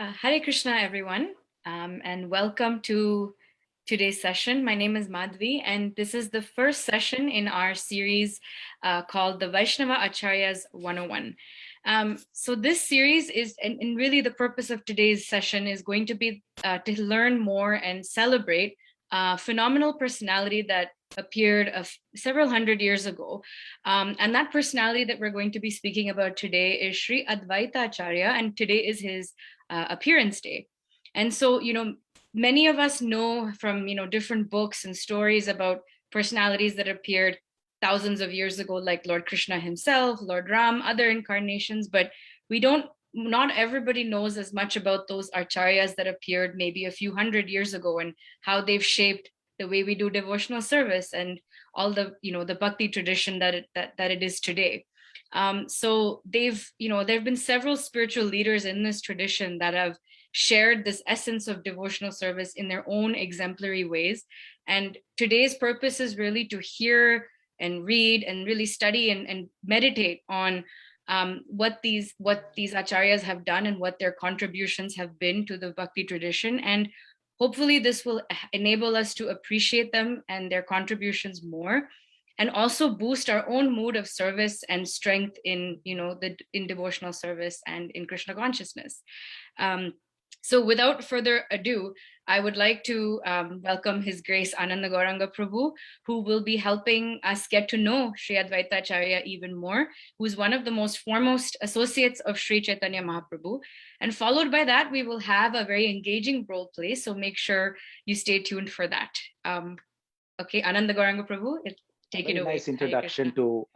Hare Krishna, everyone, and welcome to today's session. My name is Madhvi, and this is the first session in our series called the Vaishnava Acharyas 101. So this series is, and really the purpose of today's session is going to be to learn more and celebrate a phenomenal personality that appeared several hundred years ago. And that personality that we're going to be speaking about today is Sri Advaita Acharya, and today is his appearance day. And so, many of us know from, different books and stories about personalities that appeared thousands of years ago, like Lord Krishna himself, Lord Ram, other incarnations, but not everybody knows as much about those acharyas that appeared maybe a few hundred years ago and how they've shaped the way we do devotional service and all the bhakti tradition that it is today. So there have been several spiritual leaders in this tradition that have shared this essence of devotional service in their own exemplary ways. And today's purpose is really to hear and read and really study and meditate on what these acharyas have done and what their contributions have been to the bhakti tradition. And hopefully this will enable us to appreciate them and their contributions more, and also boost our own mood of service and strength in in devotional service and in Krishna consciousness. So without further ado, I would like to welcome His Grace Ananda Gauranga Prabhu, who will be helping us get to know Sri Advaita Acharya even more, who is one of the most foremost associates of Sri Chaitanya Mahaprabhu. And followed by that, we will have a very engaging role play, so make sure you stay tuned for that. Okay, Ananda Gauranga Prabhu, take it away. Nice introduction to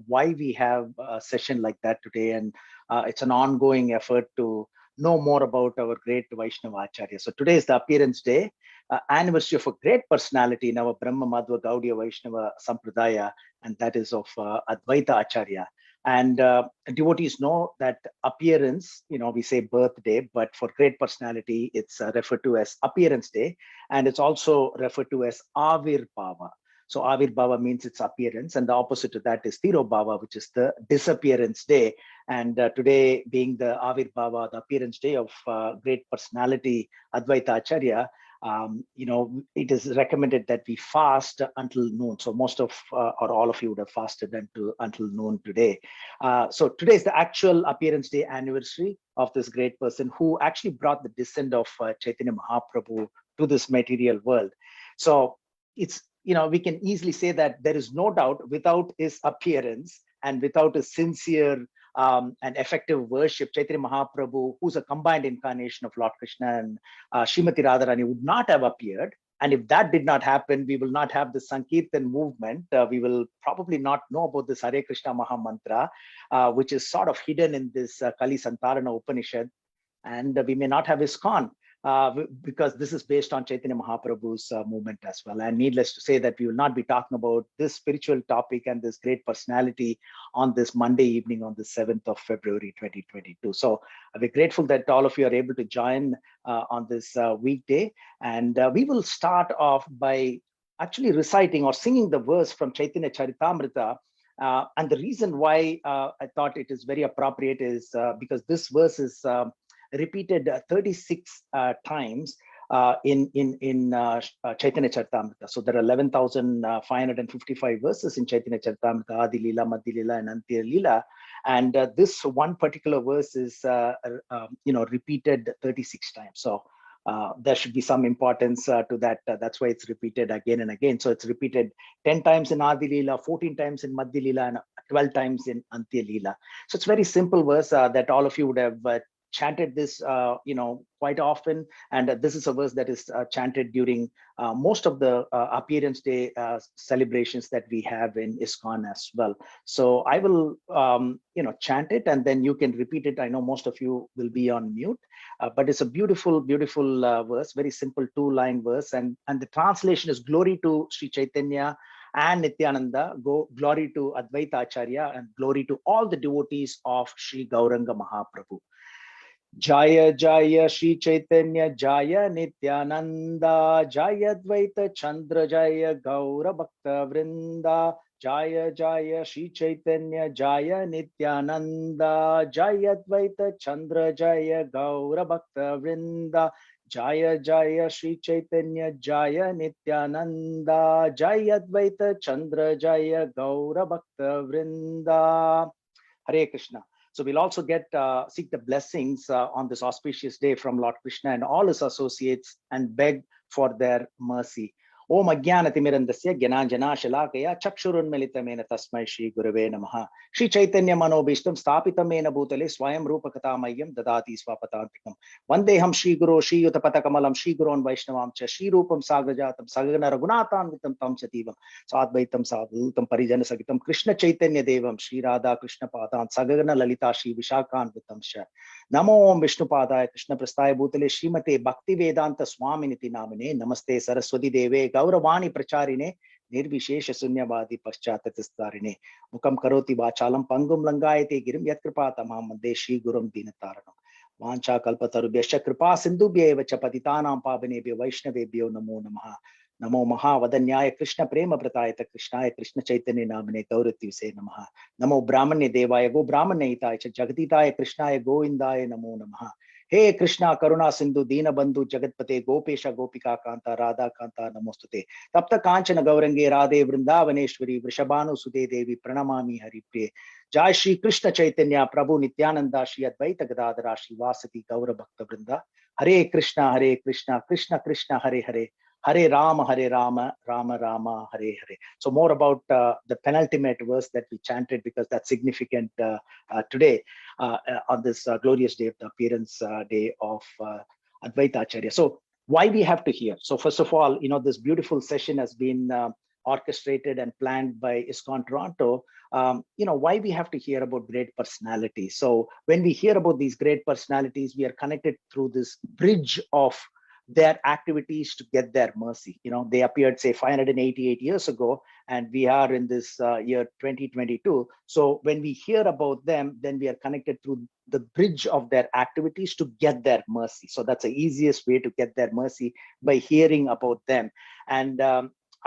why we have a session like that today, and it's an ongoing effort to know more about our great Vaishnava Acharya. So today is the appearance day, anniversary of a great personality in our Brahma Madhva Gaudiya Vaishnava Sampradaya, and that is of Advaita Acharya. And devotees know that appearance, we say birthday, but for great personality, it's referred to as appearance day, and it's also referred to as Avir Bhava. So Avirbhava means its appearance, and the opposite to that is Tirobhava, which is the disappearance day. And today being the Avirbhava, the appearance day of great personality Advaita Acharya, it is recommended that we fast until noon. So most of or all of you would have fasted until noon today. So today is the actual appearance day anniversary of this great person who actually brought the descent of Chaitanya Mahaprabhu to this material world. So it's we can easily say that there is no doubt without his appearance and without his sincere and effective worship, Chaitanya Mahaprabhu, who's a combined incarnation of Lord Krishna and Srimati Radharani, would not have appeared. And if that did not happen, we will not have the Sankirtan movement. We will probably not know about this Hare Krishna Maha Mantra, which is sort of hidden in this Kali Santarana Upanishad. And we may not have ISKCON. Because this is based on Chaitanya Mahaprabhu's movement as well. And needless to say that we will not be talking about this spiritual topic and this great personality on this Monday evening on the 7th of February, 2022. So we're grateful that all of you are able to join on this weekday. And we will start off by actually reciting or singing the verse from Chaitanya Charitamrita. And the reason why I thought it is very appropriate is because this verse is repeated 36 times in Chaitanya Charitamrita. So there are 11,555 verses in Chaitanya Charitamrita, Adi Lila, Madhya Lila, and Antya Lila. And this one particular verse is repeated 36 times. So there should be some importance to that. That's why it's repeated again and again. So it's repeated 10 times in Adi Lila, 14 times in Madhya Lila, and 12 times in Antya Lila. So it's a very simple verse that all of you would have chanted this quite often, and this is a verse that is chanted during most of the appearance day celebrations that we have in ISKCON as well. So I will chant it, and then you can repeat it. I know most of you will be on mute, but it's a beautiful verse, very simple 2-line verse, and the translation is glory to Sri Chaitanya and Nityananda, glory to Advaita Acharya, and glory to all the devotees of Sri Gauranga Mahaprabhu. Jaya Jaya Shri Chaitanya Jaya Nityananda Jaya Advaita Chandra Jaya Gaura Bhakta Vrinda Jaya Jaya Shri Chaitanya Jaya Nityananda Jaya Advaita Chandra Jaya Gaura Bhakta Vrinda Jaya Jaya Shri Chaitanya Jaya Nityananda Jaya Advaita Chandra Jaya Gaura Bhakta Vrinda. Hare Krishna. So we'll also get seek the blessings on this auspicious day from Lord Krishna and all his associates and beg for their mercy. Om Ajnanatimirandasya Gyananjana Shalakaya Chakshurunmilitamena Tasmai Shri Gurave Namaha. Shri Chaitanya Manobishtam Stapitamena Bhutale Swayam Rupakatamayam Dadati Swapatantikam. Vandeham Shri Guru Shri Utapatakamalam Shri Gurun Vaishnavam Cha Shri Rupam Sagrajatam Sagana Raghunathan Vitam Tam Chativam Sadvaitam Sadhutam Parijana Sagitam Krishna Chaitanya Devam Shri Radha Krishna Padan Sagana Lalita Shri Vishakan Vitam Sha. Namo Om Vishnu Padaya Krishna Prastaya Bhutale Srimate Bhakti Vedanta Swaminiti Namine Namaste Saraswati Deve Gauravani Pracharine Nirvishesha Sunyavadi Paschatatistarine Mukam Karoti Vachalam Pangum Langayate Girim Yatkripata Mahamande Shri Gurum Dinataranam Vancha Kalpatarubhyascha Kripa Sindhubhya Evacha Patitanam Pavanebhyo Vaishnavebhyo Namo Namaha. Namo Mahavadanyaya Krishna Prema Pratayata Krishnaya Krishna Chaitanya Namane Gaurativse Namaha. Namo Brahmane Devaya Go Brahmane Hitaya Jagaditaya Krishnaya Goindaya Namo Namaha. Hey Krishna Karuna Sindhu Dina Bandhu Jagatpate Gopesha Gopika Kanta Radha Kanta Namostute Tapta Kanchana Gaurange Radhe Vrindavaneshwari Vrishabhanu Sude Devi Pranamami Haripriye Jai Shri Krishna Chaitanya Prabhu Nityananda Shri Advaita Gadadara Shri Vasati Gaura Bhakta Vrinda. Hare Krishna Krishna Krishna Hare Hare Hare Rama, Rama Rama, Hare Hare. So more about the penultimate verse that we chanted because that's significant today on this glorious day of the appearance day of Advaita Acharya. So why we have to hear? So first of all, this beautiful session has been orchestrated and planned by ISKCON Toronto. Why we have to hear about great personalities. So when we hear about these great personalities, we are connected through this bridge of their activities to get their mercy. They appeared, say, 588 years ago, and we are in this year 2022. So when we hear about them, then we are connected through the bridge of their activities to get their mercy. So that's the easiest way to get their mercy, by hearing about them. And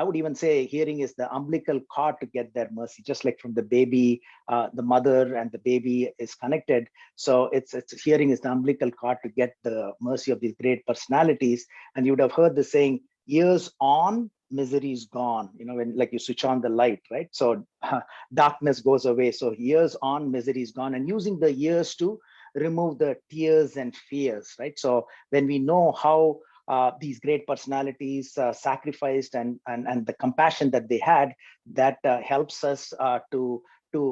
I would even say hearing is the umbilical cord to get their mercy, just like from the baby, the mother and the baby is connected. So it's hearing is the umbilical cord to get the mercy of these great personalities. And you would have heard the saying, years on, misery is gone. When like you switch on the light, right? So darkness goes away. So years on, misery is gone. And using the years to remove the tears and fears, right? So when we know how these great personalities sacrificed and the compassion that they had, that helps us to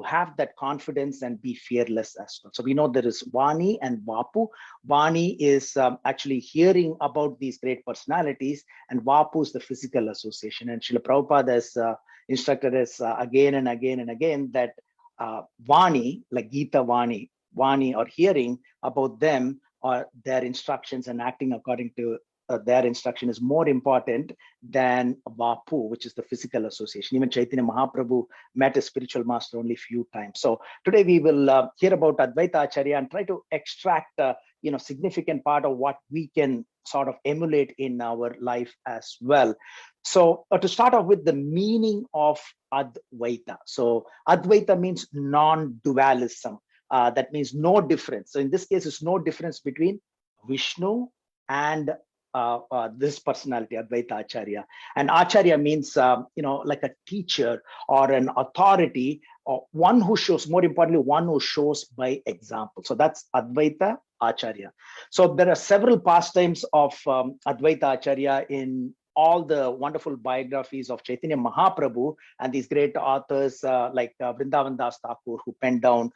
have that confidence and be fearless as well. So we know there is Vani and Vapu. Vani is actually hearing about these great personalities, and Vapu is the physical association. And Srila Prabhupada has instructed us again and again and again that Vani, like Gita Vani, or hearing about them or their instructions and acting according to their instruction is more important than Vapu, which is the physical association. Even Chaitanya Mahaprabhu met a spiritual master only few times. So today we will hear about Advaita Acharya and try to extract significant part of what we can sort of emulate in our life as well. So to start off with the meaning of Advaita. So Advaita means non-dualism. That means no difference. So in this case, it's no difference between Vishnu and this personality, Advaita Acharya. And Acharya means, like a teacher or an authority, or one who shows, more importantly, one who shows by example. So that's Advaita Acharya. So there are several pastimes of Advaita Acharya in all the wonderful biographies of Chaitanya Mahaprabhu and these great authors like Vrindavan Das Thakur, who penned down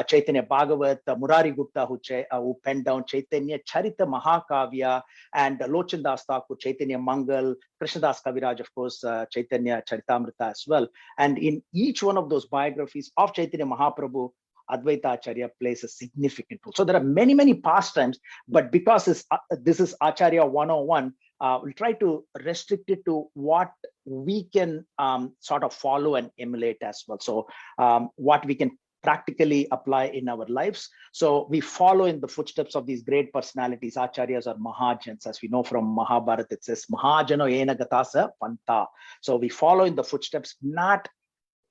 Chaitanya Bhagavat, Murari Gupta, who penned down Chaitanya Charita Mahakavya, and Lochan Das Thakur, Chaitanya Mangal, Krishnadas Kaviraj, of course, Chaitanya Charitamrita as well. And in each one of those biographies of Chaitanya Mahaprabhu, Advaita Acharya plays a significant role. So there are many, many pastimes, but because this is Acharya 101, we'll try to restrict it to what we can sort of follow and emulate as well. So what we can practically apply in our lives. So we follow in the footsteps of these great personalities. Acharyas are Mahajans. As we know from Mahabharata, it says Mahajano ena gatasa panta. So we follow in the footsteps, not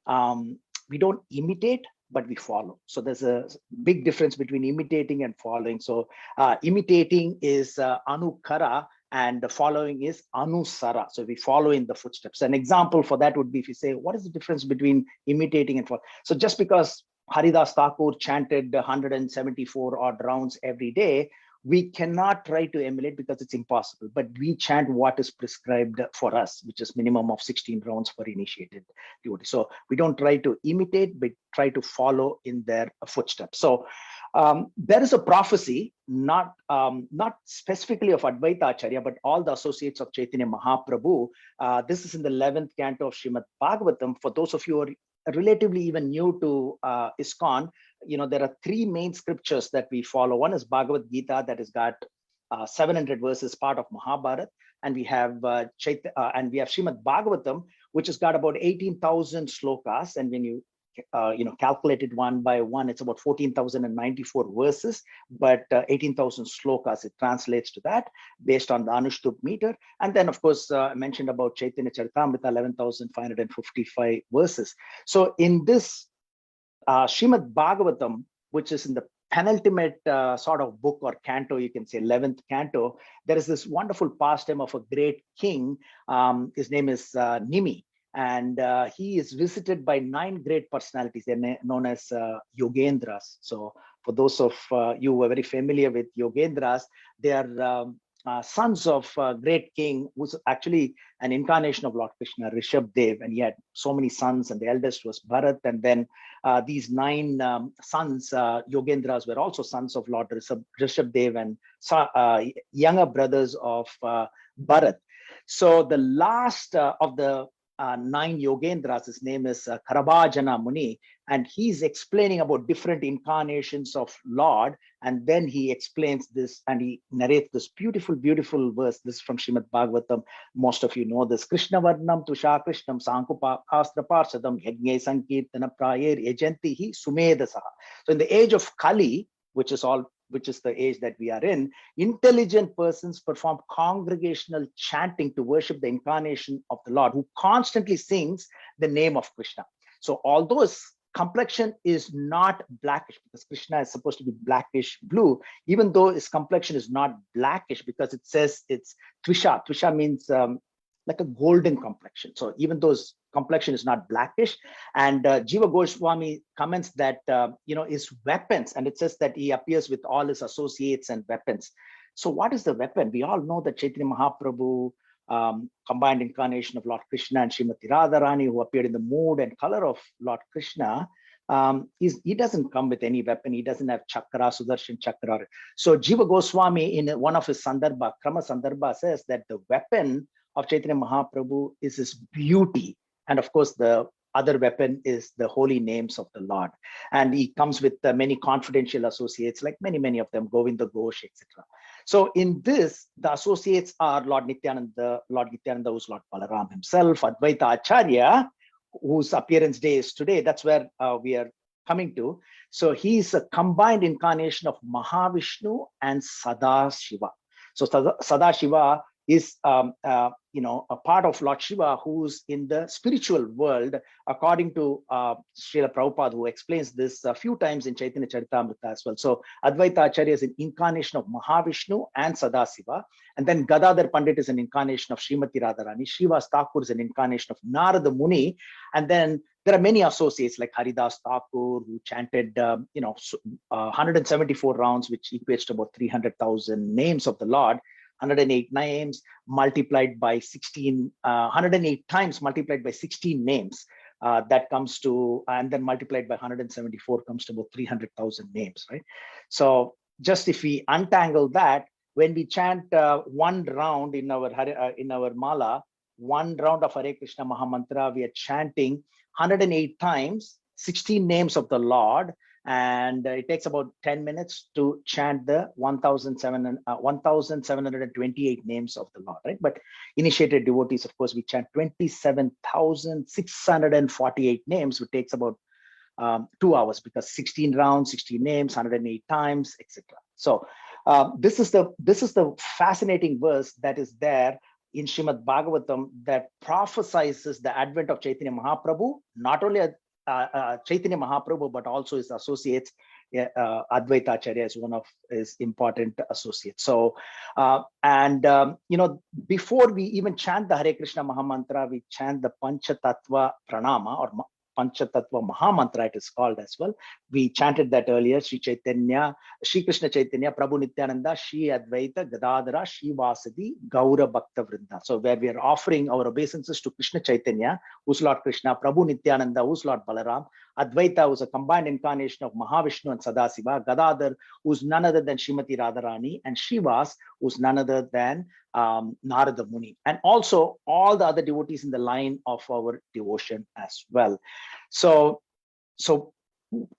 we don't imitate, but we follow. So there's a big difference between imitating and following. So imitating is anukara, and the following is anusara. So we follow in the footsteps. An example for that would be if you say, what is the difference between imitating and following? So just because Haridas Thakur chanted 174 odd rounds every day, we cannot try to emulate because it's impossible, but we chant what is prescribed for us, which is minimum of 16 rounds for initiated devotee. So we don't try to imitate, but try to follow in their footsteps. So there is a prophecy, not specifically of Advaita Acharya, but all the associates of Chaitanya Mahaprabhu. This is in the 11th canto of Srimad Bhagavatam. For those of you who are relatively even new to ISKCON, there are three main scriptures that we follow. One is Bhagavad Gita, that has got 700 verses, part of Mahabharata, and we have Srimad Bhagavatam, which has got about 18,000 slokas. And when you calculate it one by one, it's about 14,094 verses, but 18,000 slokas, it translates to that based on the Anushtup meter. And then, of course, I mentioned about Chaitanya Charitamrita, 11,555 verses. So in this Srimad Bhagavatam, which is in the penultimate sort of book or canto, you can say 11th canto, there is this wonderful pastime of a great king. His name is Nimi. And he is visited by 9 great personalities. They're known as Yogendras. So for those of you who are very familiar with Yogendras, they are sons of great king, who's actually an incarnation of Lord Krishna, Rishabh Dev. And he had so many sons, and the eldest was Bharat. And then these 9 sons, Yogendras, were also sons of Lord Rishabh Dev and younger brothers of Bharat. So the last of the 9 Yogendras, his name is Karabhajana Muni, and he's explaining about different incarnations of Lord. And then he explains this and he narrates this beautiful, beautiful verse. This is from Srimad Bhagavatam. Most of you know this. Krishna Varnam Tusha Krishnam Sankupastra Parsadam Yajne Sankirtana Prayer Yajantihi Sumedasaha. So in the age of Kali, which is the age that we are in, intelligent persons perform congregational chanting to worship the incarnation of the Lord, who constantly sings the name of Krishna. So although his complexion is not blackish, because Krishna is supposed to be blackish blue, even though his complexion is not blackish, because it says it's Twisha. Twisha means like a golden complexion. So even though his complexion is not blackish, and Jiva Goswami comments that his weapons, and it says that he appears with all his associates and weapons. So what is the weapon? We all know that Chaitanya Mahaprabhu, combined incarnation of Lord Krishna, and Srimati Radharani, who appeared in the mood and color of Lord Krishna, he doesn't come with any weapon. He doesn't have chakra, Sudarshan chakra. So Jiva Goswami, in one of his Sandarbha, Krama Sandarbha, says that the weapon of Chaitanya Mahaprabhu is his beauty. And of course, the other weapon is the holy names of the Lord. And he comes with many confidential associates, like many of them, Govinda Ghosh, etc. So in this, the associates are Lord Nityananda, who's Lord Balaram himself, Advaita Acharya, whose appearance day is today. That's where we are coming to. So he's a combined incarnation of Mahavishnu and Sadashiva. So Sadashiva is a part of Lord Shiva, who's in the spiritual world, according to Srila Prabhupada, who explains this a few times in Chaitanya Charitamrita as well. So Advaita Acharya is an incarnation of Mahavishnu and Sadasiva. And then Gadadhar Pandit is an incarnation of Srimati Radharani. Srivas Thakur is an incarnation of Narada Muni. And then there are many associates like Haridas Thakur, who chanted 174 rounds, which equates to about 300,000 names of the Lord. 108 names multiplied by 16, 108 times multiplied by 16 names. That comes to, and then multiplied by 174 comes to about 300,000 names, right? So just if we untangle that, when we chant one round in our mala, one round of Hare Krishna Mahamantra, we are chanting 108 times, 16 names of the Lord. And it takes about 10 minutes to chant the 1,728 names of the Lord, right? But initiated devotees, of course, we chant 27,648 names, which takes about 2 hours, because 16 rounds, 16 names, 108 times, etc. So this is the fascinating verse that is there in Srimad Bhagavatam that prophesizes the advent of Chaitanya Mahaprabhu, not only Chaitanya Mahaprabhu, but also his associates. Advaita Acharya is one of his important associates. So, before we even chant the Hare Krishna Mahamantra, we chant the Panchatattva Pranama or Panchatattva Mahamantra, it is called as well. We chanted that earlier. Sri Chaitanya, Sri Krishna Chaitanya, Prabhu Nityananda, Sri Advaita, Gadadhara, Sri Vasadi, Gaura Bhakta Vrinda. So where we are offering our obeisances to Krishna Chaitanya, who's Lord Krishna, Prabhu Nityananda, who's Lord Balaram, Advaita, who's a combined incarnation of Mahavishnu and Sadasiva, Gadadhar, who's none other than Srimati Radharani, and Srivas, who's none other than Narada Muni, and also all the other devotees in the line of our devotion as well. So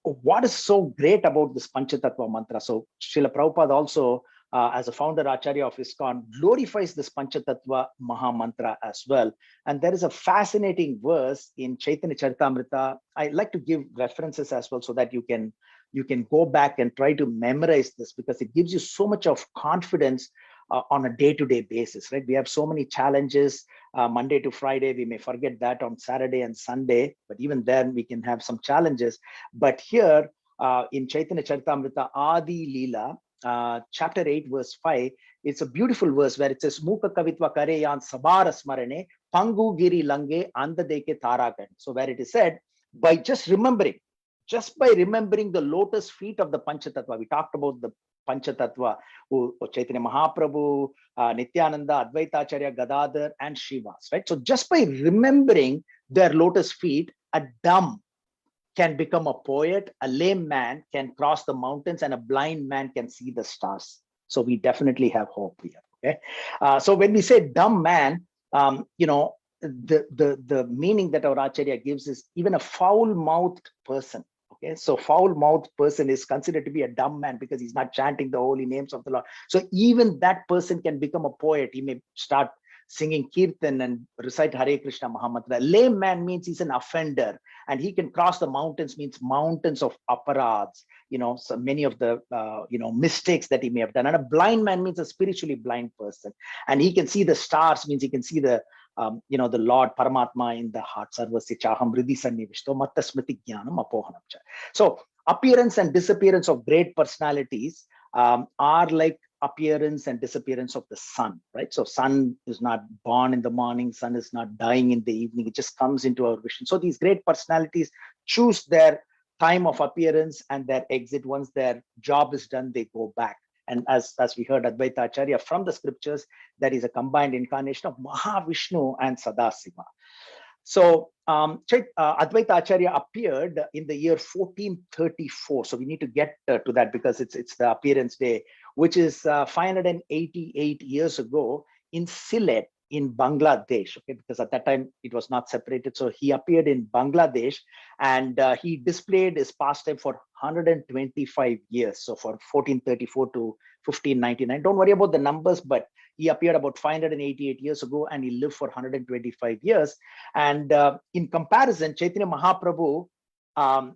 what is so great about this Panchatattva mantra? So Srila Prabhupada also, as a founder Acharya of ISKCON, glorifies this Panchatattva Maha Mantra as well. And there is a fascinating verse in Chaitanya Charitamrita. I like to give references as well so that you can go back and try to memorize this, because it gives you so much of confidence on a day-to-day basis, right? We have so many challenges, Monday to Friday. We may forget that on Saturday and Sunday, but even then we can have some challenges. But here in Chaitanya Charitamrita Adi Leela, chapter 8, verse 5, it's a beautiful verse where it says, Mukha Kavitva Kareyan Sabara Smarane, Pangu Giri Lange Andadeke Taragan. So where it is said, by just by remembering the lotus feet of the Panchatattva, we talked about the Panchatattva, Chaitanya Mahaprabhu, Nityananda, Advaita Acharya, Gadadhar, and Srivas, right? So just by remembering their lotus feet, a dumb can become a poet, a lame man can cross the mountains, and a blind man can see the stars. So we definitely have hope here. Okay. So when we say dumb man, the meaning that our Acharya gives is even a foul-mouthed person. Okay, so foul-mouthed person is considered to be a dumb man because he's not chanting the holy names of the Lord. So even that person can become a poet. He may start singing kirtan and recite Hare Krishna Mahamantra. Lame man means he's an offender, and he can cross the mountains, means mountains of aparads, so many of the mistakes that he may have done. And a blind man means a spiritually blind person, and he can see the stars, means he can see the the Lord Paramatma in the heart. Sarvasya chaham hridhi sannivishto matta smriti jnanam apohanam cha. So appearance and disappearance of great personalities are like appearance and disappearance of the sun, right? So sun is not born in the morning, sun is not dying in the evening, it just comes into our vision. So these great personalities choose their time of appearance and their exit. Once their job is done, they go back. And as we heard Advaita Acharya from the scriptures, that is a combined incarnation of Mahavishnu and Sadasiva. So Advaita Acharya appeared in the year 1434. So we need to get to that because it's the appearance day, which is 588 years ago in Sylhet in Bangladesh. Okay, because at that time it was not separated. So he appeared in Bangladesh, and he displayed his pastime for 125 years. So from 1434 to 1599. Don't worry about the numbers, but he appeared about 588 years ago, and he lived for 125 years. And in comparison, Chaitanya Mahaprabhu,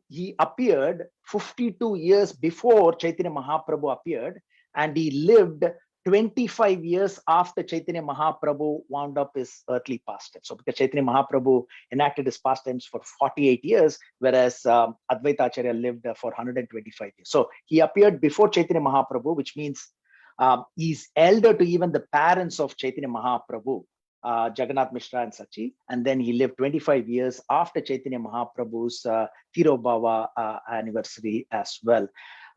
he appeared 52 years before Chaitanya Mahaprabhu appeared, and he lived 25 years after Chaitanya Mahaprabhu wound up his earthly pastimes. So because Chaitanya Mahaprabhu enacted his pastimes for 48 years, whereas Advaita Acharya lived for 125 years. So he appeared before Chaitanya Mahaprabhu, which means he's elder to even the parents of Chaitanya Mahaprabhu, Jagannath Mishra and Sachi. And then he lived 25 years after Chaitanya Mahaprabhu's Tirobhava anniversary as well.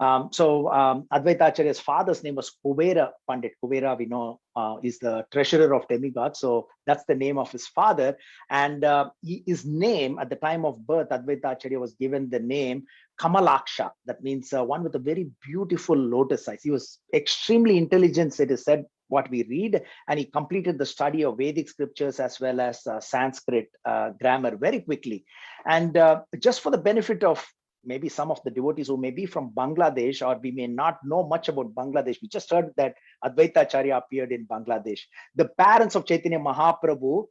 Advaita Acharya's father's name was Kubera Pandit. Kubera, we know, is the treasurer of demigods. So that's the name of his father. And his name at the time of birth, Advaita Acharya was given the name Kamalaksha. That means one with a very beautiful lotus eyes. He was extremely intelligent, it is said, what we read, and he completed the study of Vedic scriptures as well as Sanskrit grammar very quickly. And just for the benefit of maybe some of the devotees who may be from Bangladesh, or we may not know much about Bangladesh, we just heard that Advaita Acharya appeared in Bangladesh. The parents of Chaitanya Mahaprabhu,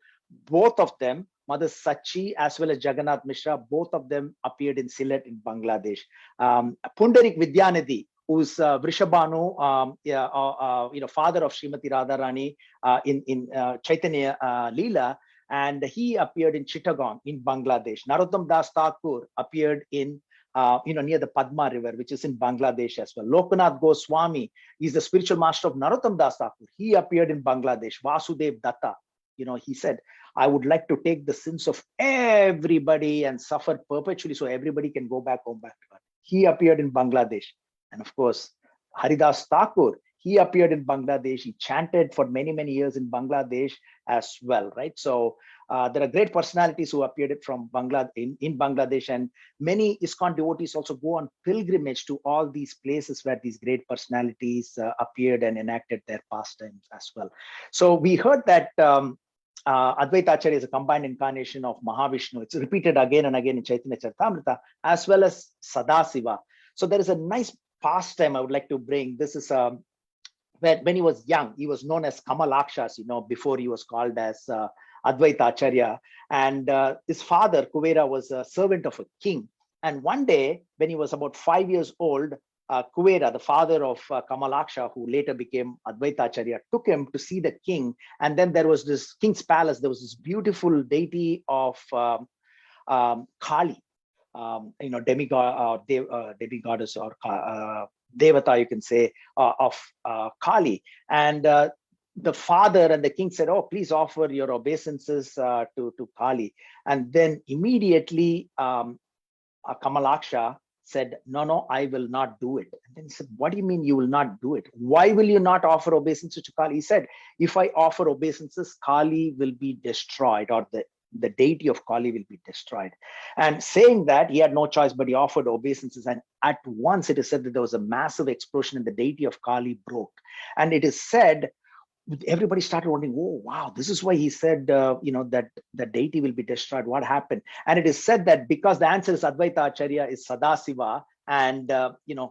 both of them, Mother Sachi as well as Jagannath Mishra, both of them appeared in Sylhet in Bangladesh. Pundarik Vidyanidhi, who's Vrishabhanu, father of Srimati Radharani in Chaitanya Leela, and he appeared in Chittagong in Bangladesh. Narottam Das Thakur appeared in near the Padma River, which is in Bangladesh as well. Lokanath Goswami is the spiritual master of Narottam Das Thakur. He appeared in Bangladesh. Vasudev Datta, he said, I would like to take the sins of everybody and suffer perpetually so everybody can go back home back to God. He appeared in Bangladesh. And of course, Haridas Thakur, he appeared in Bangladesh. He chanted for many, many years in Bangladesh as well, right? So there are great personalities who appeared from in Bangladesh, and many ISKCON devotees also go on pilgrimage to all these places where these great personalities appeared and enacted their pastimes as well. So we heard that Advaita Acharya is a combined incarnation of Mahavishnu. It's repeated again and again in Chaitanya Charitamrita, as well as Sadasiva. So there is a nice pastime I would like to bring. This is when he was young, he was known as Kamalakshas, before he was called as Advaita Acharya. And his father, Kuvera, was a servant of a king. And one day, when he was about 5 years old, Kuvera, the father of Kamalaksha, who later became Advaita Acharya, took him to see the king. And then there was this king's palace. There was this beautiful deity of Kali, demigoddess or Devata, you can say, of Kali. And the father and the king said, oh, please offer your obeisances to Kali. And then immediately Kamalaksha said, no, I will not do it. And then he said, what do you mean you will not do it? Why will you not offer obeisances to Kali? He said, if I offer obeisances, Kali will be destroyed, or the deity of Kali will be destroyed. And saying that, he had no choice, but he offered obeisances. And at once it is said that there was a massive explosion and the deity of Kali broke. And it is said, everybody started wondering, oh, wow, this is why he said, that the deity will be destroyed. What happened? And it is said that because the answer is Advaita Acharya is Sadasiva, and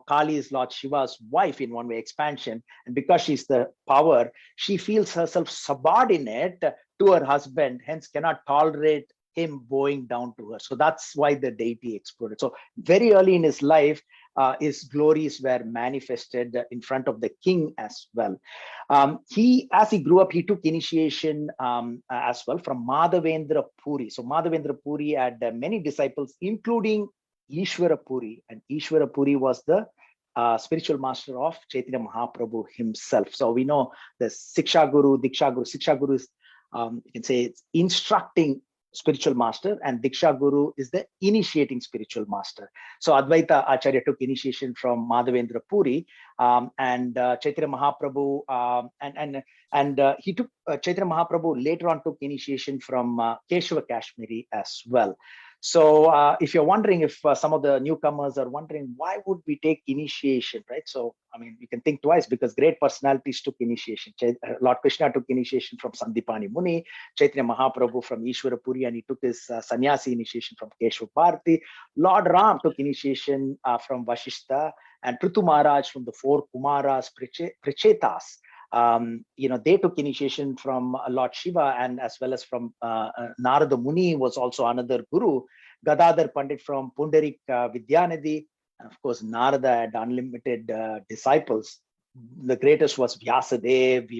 Kali is Lord Shiva's wife in one way expansion, and because she's the power, she feels herself subordinate to her husband, hence cannot tolerate him bowing down to her. So that's why the deity exploded. So very early in his life, his glories were manifested in front of the king as well. As he grew up, he took initiation as well from Madhavendra Puri. So Madhavendra Puri had many disciples, including Ishvara Puri, and Ishvara Puri was the spiritual master of Chaitanya Mahaprabhu himself. So we know the Siksha Guru, Diksha Guru. Siksha Guru is, you can say, it's instructing spiritual master, and Diksha Guru is the initiating spiritual master. So Advaita Acharya took initiation from Madhavendra Puri, and Chaitanya Mahaprabhu, and he took Chaitanya Mahaprabhu later on took initiation from Keshava Kashmiri as well. So if you're wondering, if some of the newcomers are wondering, why would we take initiation, right? So, I mean, you can think twice, because great personalities took initiation. Lord Krishna took initiation from Sandipani Muni, Chaitanya Mahaprabhu from Ishvara Puri, and he took his sannyasi initiation from Keshav Bharati. Lord Ram took initiation from Vashishta, and Prithu Maharaj from the four Kumaras, Prachetas. They took initiation from Lord Shiva, and as well as from Narada Muni was also another guru. Gadadhar Pandit from Pundarik Vidyanidhi, and of course Narada had unlimited disciples. The greatest was Vyasadev,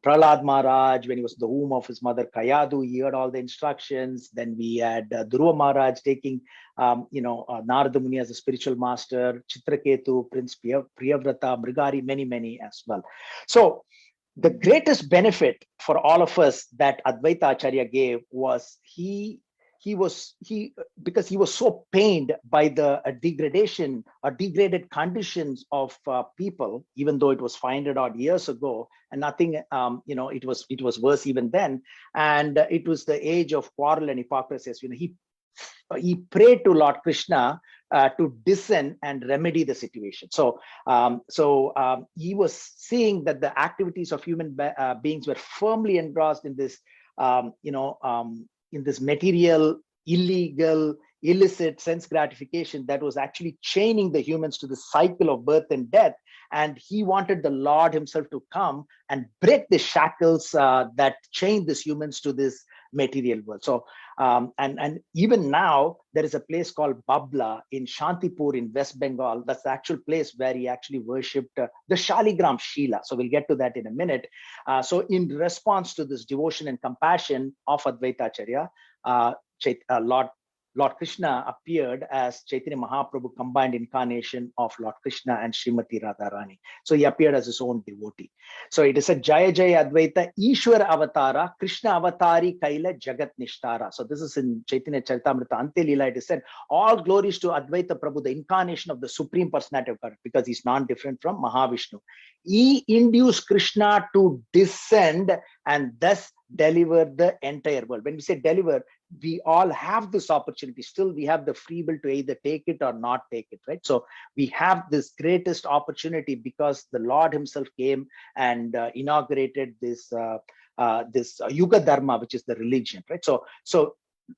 Prahlad Maharaj, when he was in the womb of his mother Kayadu, he heard all the instructions. Then we had Dhruva Maharaj taking, Narada Muni as a spiritual master, Chitraketu, Prince Priyavrata, Mrigari, many as well. So the greatest benefit for all of us that Advaita Acharya gave was because he was so pained by the degradation or degraded conditions of people, even though it was 500 odd years ago, and nothing, it was worse even then. And it was the age of quarrel and hypocrisy. He prayed to Lord Krishna to descend and remedy the situation. So he was seeing that the activities of human beings were firmly engrossed in this, in this material, illegal, illicit sense gratification that was actually chaining the humans to the cycle of birth and death. And he wanted the Lord himself to come and break the shackles that chained these humans to this material world. So and even now there is a place called Babla in Shantipur in West Bengal. That's the actual place where he actually worshipped the Shaligram Shila. So we'll get to that in a minute. So in response to this devotion and compassion of Advaita Acharya, Lord Krishna appeared as Chaitanya Mahaprabhu, combined incarnation of Lord Krishna and Srimati Radharani. So he appeared as his own devotee. So it is a Jaya Jaya Advaita Ishwara Avatara Krishna Avatari Kaila Jagat Nishtara. So this is in Chaitanya Charitamrita Ante Leela. It is said, all glories to Advaita Prabhu, the incarnation of the Supreme Personality of God, because he's non-different from Mahavishnu. He induced Krishna to descend and thus deliver the entire world. When we say deliver, we all have this opportunity. Still, we have the free will to either take it or not take it, right? So we have this greatest opportunity because the Lord himself came and inaugurated this Yuga Dharma, which is the religion, right? So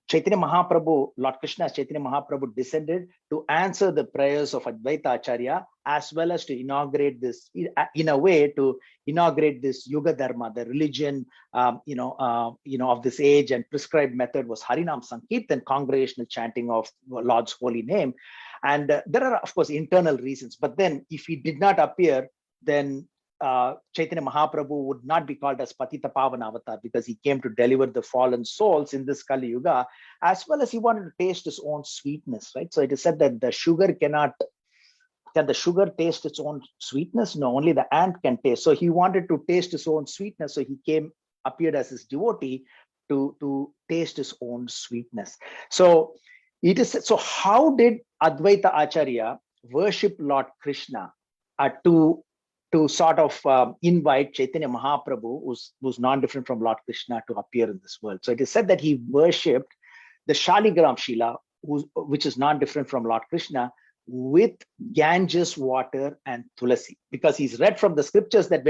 Chaitanya Mahaprabhu, Lord Krishna, Chaitanya Mahaprabhu descended to answer the prayers of Advaita Acharya, as well as to inaugurate this, in a way, to inaugurate this Yuga Dharma, the religion, of this age, and prescribed method was Harinam Sankirtan, congregational chanting of Lord's holy name. And there are, of course, internal reasons. But then, if he did not appear, then Chaitanya Mahaprabhu would not be called as Patita Pavana Avatar, because he came to deliver the fallen souls in this Kali Yuga, as well as he wanted to taste his own sweetness, right? So it is said that can the sugar taste its own sweetness? No, only the ant can taste. So he wanted to taste his own sweetness. So he appeared as his devotee to taste his own sweetness. So it is, so how did Advaita Acharya worship Lord Krishna to sort of invite Chaitanya Mahaprabhu, who's non-different from Lord Krishna, to appear in this world? So it is said that he worshipped the Shaligram Shila, which is non-different from Lord Krishna, with Ganges water and Tulasi, because he's read from the scriptures that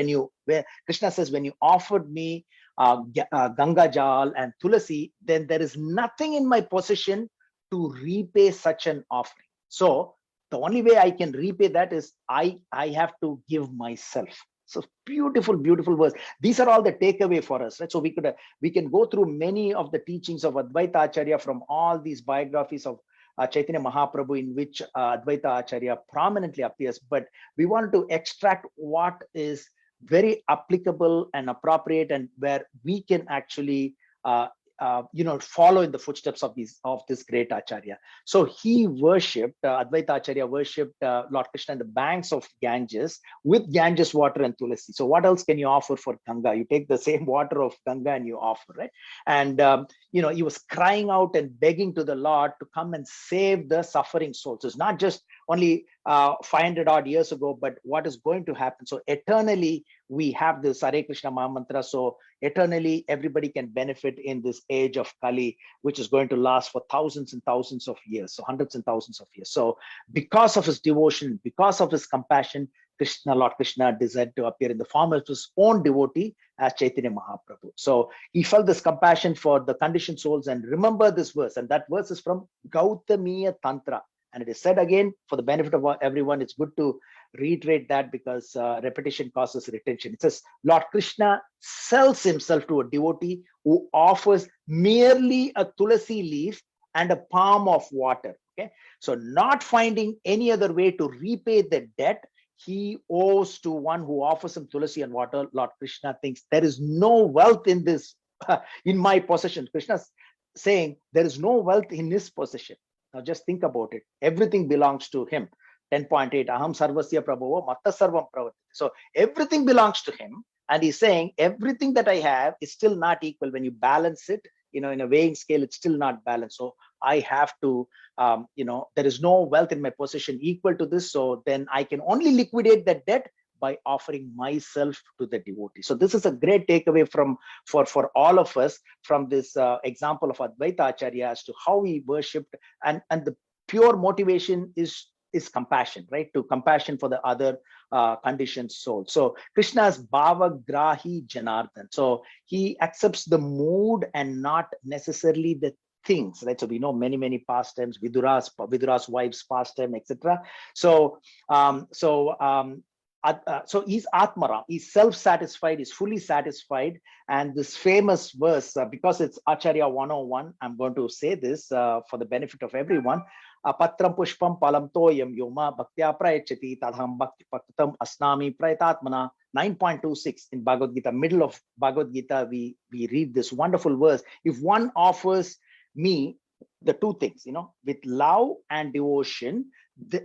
where Krishna says, when you offered me Ganga Jal and Tulasi, then there is nothing in my possession to repay such an offering. So the only way I can repay that is I have to give myself. So beautiful, beautiful verse. These are all the takeaway for us, right? So we can go through many of the teachings of Advaita Acharya from all these biographies of Chaitanya Mahaprabhu, in which Advaita Acharya prominently appears, but we want to extract what is very applicable and appropriate, and where we can actually follow in the footsteps of this great Acharya. So he worshipped, Advaita Acharya worshipped Lord Krishna in the banks of Ganges with Ganges water and Tulasi. So what else can you offer for Ganga? You take the same water of Ganga and you offer, right? And he was crying out and begging to the Lord to come and save the suffering souls. It's not just only 500 odd years ago, but what is going to happen. So eternally, we have this Hare Krishna Mahamantra. So eternally, everybody can benefit in this age of Kali, which is going to last for thousands and thousands of years, so hundreds and thousands of years. So because of his devotion, because of his compassion, Lord Krishna desired to appear in the form of his own devotee as Chaitanya Mahaprabhu. So he felt this compassion for the conditioned souls. And remember this verse, and that verse is from Gautamiya Tantra. And it is said again, for the benefit of everyone, it's good to reiterate that, because repetition causes retention. It says, Lord Krishna sells himself to a devotee who offers merely a tulasi leaf and a palm of water. Okay, so not finding any other way to repay the debt he owes to one who offers him tulasi and water, Lord Krishna thinks, there is no wealth in this, in my possession. Krishna's saying there is no wealth in his possession. Now just think about it. Everything belongs to him. 10.8, Aham Sarvasya Prabhavo Matta Sarvam Pravati. So everything belongs to him. And he's saying everything that I have is still not equal. When you balance it, in a weighing scale, it's still not balanced. So I have to, there is no wealth in my possession equal to this. So then I can only liquidate that debt by offering myself to the devotee. So this is a great takeaway for all of us from this example of Advaita Acharya as to how he worshipped, and the pure motivation is compassion, right? To compassion for the other conditioned soul. So Krishna's Bhava Grahi Janardhan. So he accepts the mood and not necessarily the things, right? So we know many pastimes, Vidura's wife's pastime, etc. So so he's Atmaram, he's self-satisfied, he's fully satisfied. And this famous verse, because it's Acharya 101, I'm going to say this for the benefit of everyone. Patram pushpam palam toyam yoma bhaktya prayachati tadham bhakti paktam asnami prayatatmana. 9.26 in Bhagavad Gita, middle of Bhagavad Gita, we read this wonderful verse. If one offers me the two things, with love and devotion,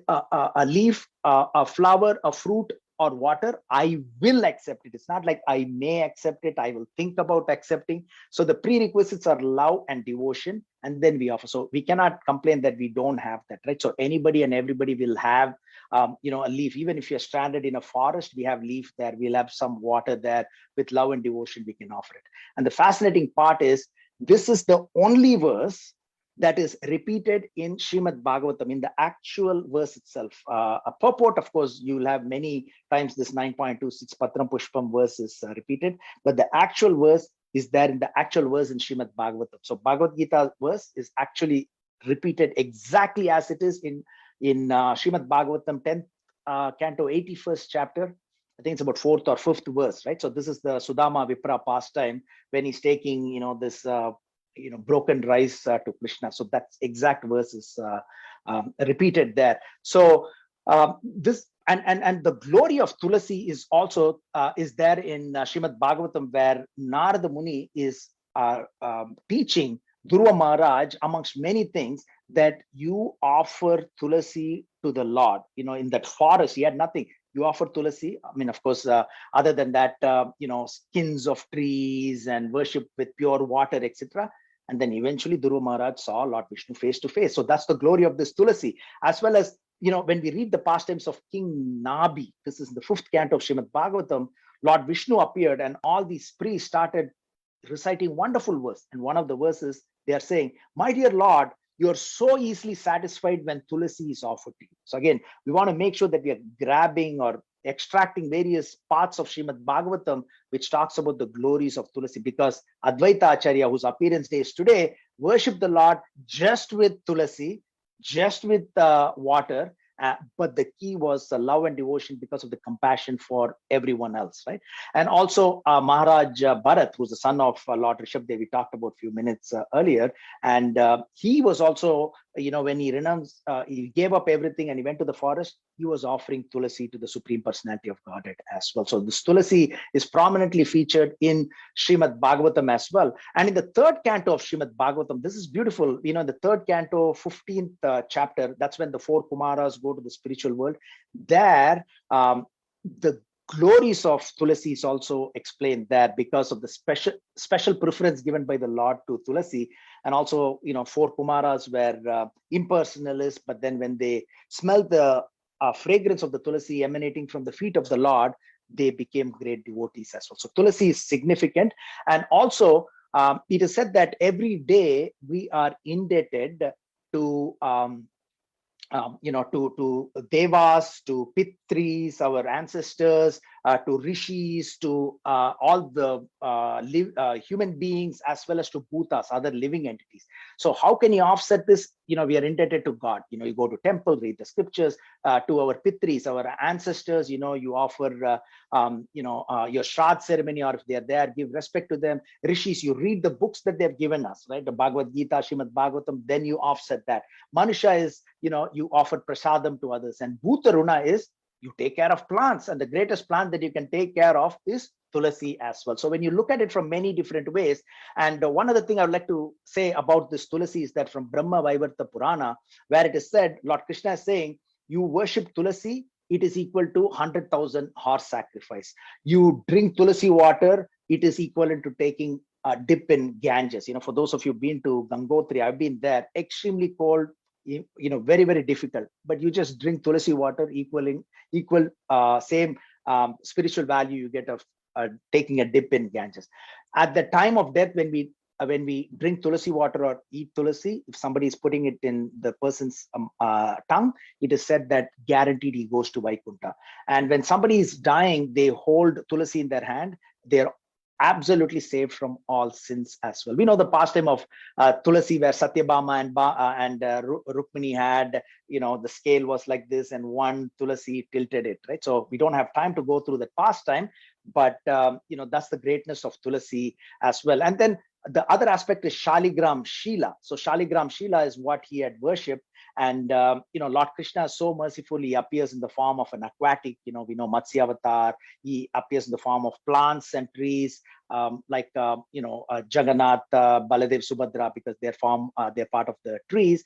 a leaf, a flower, a fruit, or water, I will accept it. It's not like I may accept it, I will think about accepting. So the prerequisites are love and devotion, and then we offer. So we cannot complain that we don't have that, right? So anybody and everybody will have a leaf. Even if you're stranded in a forest, we have leaf there, we'll have some water there. With love and devotion, we can offer it. And the fascinating part is, this is the only verse that is repeated in Srimad Bhagavatam, in the actual verse itself. A purport, of course, you'll have many times this 9.26 Patram Pushpam verse is repeated, but the actual verse is there in the actual verse in Srimad Bhagavatam. So Bhagavad Gita verse is actually repeated exactly as it is in Srimad Bhagavatam 10th canto 81st chapter. I think it's about 4th or 5th verse, right? So this is the Sudama Vipra pastime when he's taking, this broken rice to Krishna. So that's exact verse is repeated there. So this and the glory of Tulasi is also is there in Srimad Bhagavatam, where Narada Muni is teaching Dhruva Maharaj, amongst many things, that you offer Tulasi to the Lord. In that forest, he had nothing. You offer Tulasi. I mean, of course, other than that, skins of trees and worship with pure water, etc. And then eventually Dhruva Maharaj saw Lord Vishnu face to face. So that's the glory of this Tulasi. As well as, when we read the pastimes of King Nabi, this is the 5th canto of Srimad Bhagavatam, Lord Vishnu appeared and all these priests started reciting wonderful verse. And one of the verses, they are saying, my dear Lord, you're so easily satisfied when Tulasi is offered to you. So again, we want to make sure that we are grabbing or extracting various parts of Srimad Bhagavatam, which talks about the glories of Tulasi, because Advaita Acharya, whose appearance day is today, worship the Lord just with Tulasi, just with water. But the key was love and devotion because of the compassion for everyone else, right? And also Maharaj Bharat, who's the son of Lord Rishabdev, we talked about a few minutes earlier, and he was also, when he renounced, he gave up everything and he went to the forest, he was offering Tulasi to the Supreme Personality of Godhead as well. So this Tulasi is prominently featured in Srimad Bhagavatam as well. And in the 3rd canto of Srimad Bhagavatam, this is beautiful. In the 3rd canto, 15th chapter, that's when the 4 Kumaras go to the spiritual world. There, the glories of Tulasi is also explained there because of the special preference given by the Lord to Tulasi. And also, 4 Kumaras were impersonalists, but then when they smelled the fragrance of the Tulasi emanating from the feet of the Lord, they became great devotees as well. So Tulasi is significant. And also, it is said that every day we are indebted to to devas, to pitris, our ancestors, to rishis, to all the human beings, as well as to bhutas, other living entities. So how can you offset this? We are indebted to God. You go to temple, read the scriptures, to our pitris, our ancestors, you offer, your Shraddha ceremony, or if they are there, give respect to them. Rishis, you read the books that they've given us, right? The Bhagavad Gita, Srimad Bhagavatam, then you offset that. Manusha is, you offer prasadam to others. And Bhuta Runa is, you take care of plants, and the greatest plant that you can take care of is Tulasi as well. So when you look at it from many different ways, and one other thing I would like to say about this Tulasi is that from Brahma Vaivarta Purana, where it is said, Lord Krishna is saying, you worship Tulasi, it is equal to 100,000 horse sacrifice. You drink Tulasi water, it is equivalent to taking a dip in Ganges. For those of you who've been to Gangotri, I've been there, extremely cold, very, very difficult, but you just drink Tulasi water, equal same spiritual value you get of taking a dip in Ganges. At the time of death, when we drink Tulasi water or eat Tulasi, if somebody is putting it in the person's tongue, it is said that guaranteed he goes to Vaikuntha. And when somebody is dying, they hold Tulasi in their hand. They're absolutely saved from all sins as well. We know the pastime of Tulasi, where Satyabhama and Rukmini had, the scale was like this, and one Tulasi tilted it, right? So we don't have time to go through that pastime, but that's the greatness of Tulasi as well. And then the other aspect is Shaligram Shila. So Shaligram Shila is what he had worshipped. And, Lord Krishna is so merciful. He appears in the form of an aquatic, we know Matsya Avatar. He appears in the form of plants and trees, like, Jagannath, Baladev, Subhadra, because they're part of the trees,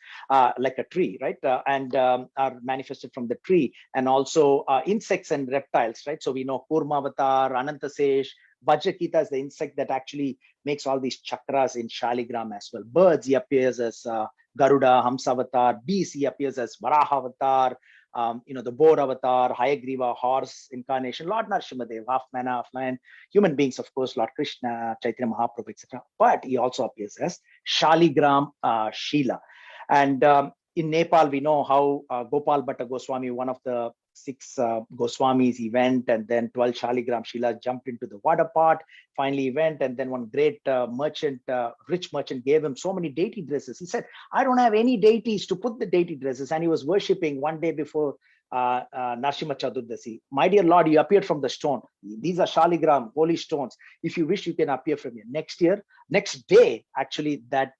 like a tree, right? And are manifested from the tree. And also insects and reptiles, right? So we know Kurma Avatar, Anantasesh, Vajrakita is the insect that actually makes all these chakras in Shaligram as well. Birds, he appears as Garuda, Hamsavatar. Beast, he appears as Varaha Avatar. The boar avatar, Hayagriva, horse incarnation, Lord Narasimhadev, half man, half lion, human beings, of course, Lord Krishna, Chaitanya Mahaprabhu, etc. But he also appears as Shaligram Shila. And in Nepal, we know how Gopal Bhatta Goswami, one of the 6 Goswamis, he went, and then 12 Shaligram Shilas jumped into the water pot. Finally, he went, and then one great rich merchant gave him so many deity dresses. He said, I don't have any deities to put the deity dresses. And he was worshipping one day before Narsimha Chaturdasi. My dear Lord, you appeared from the stone. These are Shaligram, holy stones. If you wish, you can appear from here. Next day, actually, that,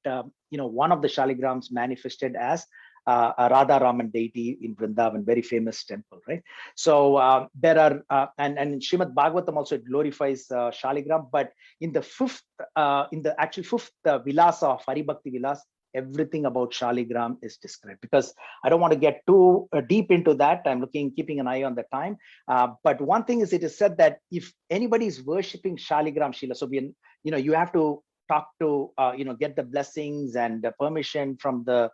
one of the Shaligrams manifested as a Radha Raman deity in Vrindavan, very famous temple, right? So there are, and in Srimad Bhagavatam also it glorifies Shaligram, but in the fifth Vilasa of Haribhakti Vilas, everything about Shaligram is described, because I don't want to get too deep into that. I'm keeping an eye on the time. But one thing is, it is said that if anybody is worshipping Shaligram Shila, so you have to talk to, get the blessings and permission from the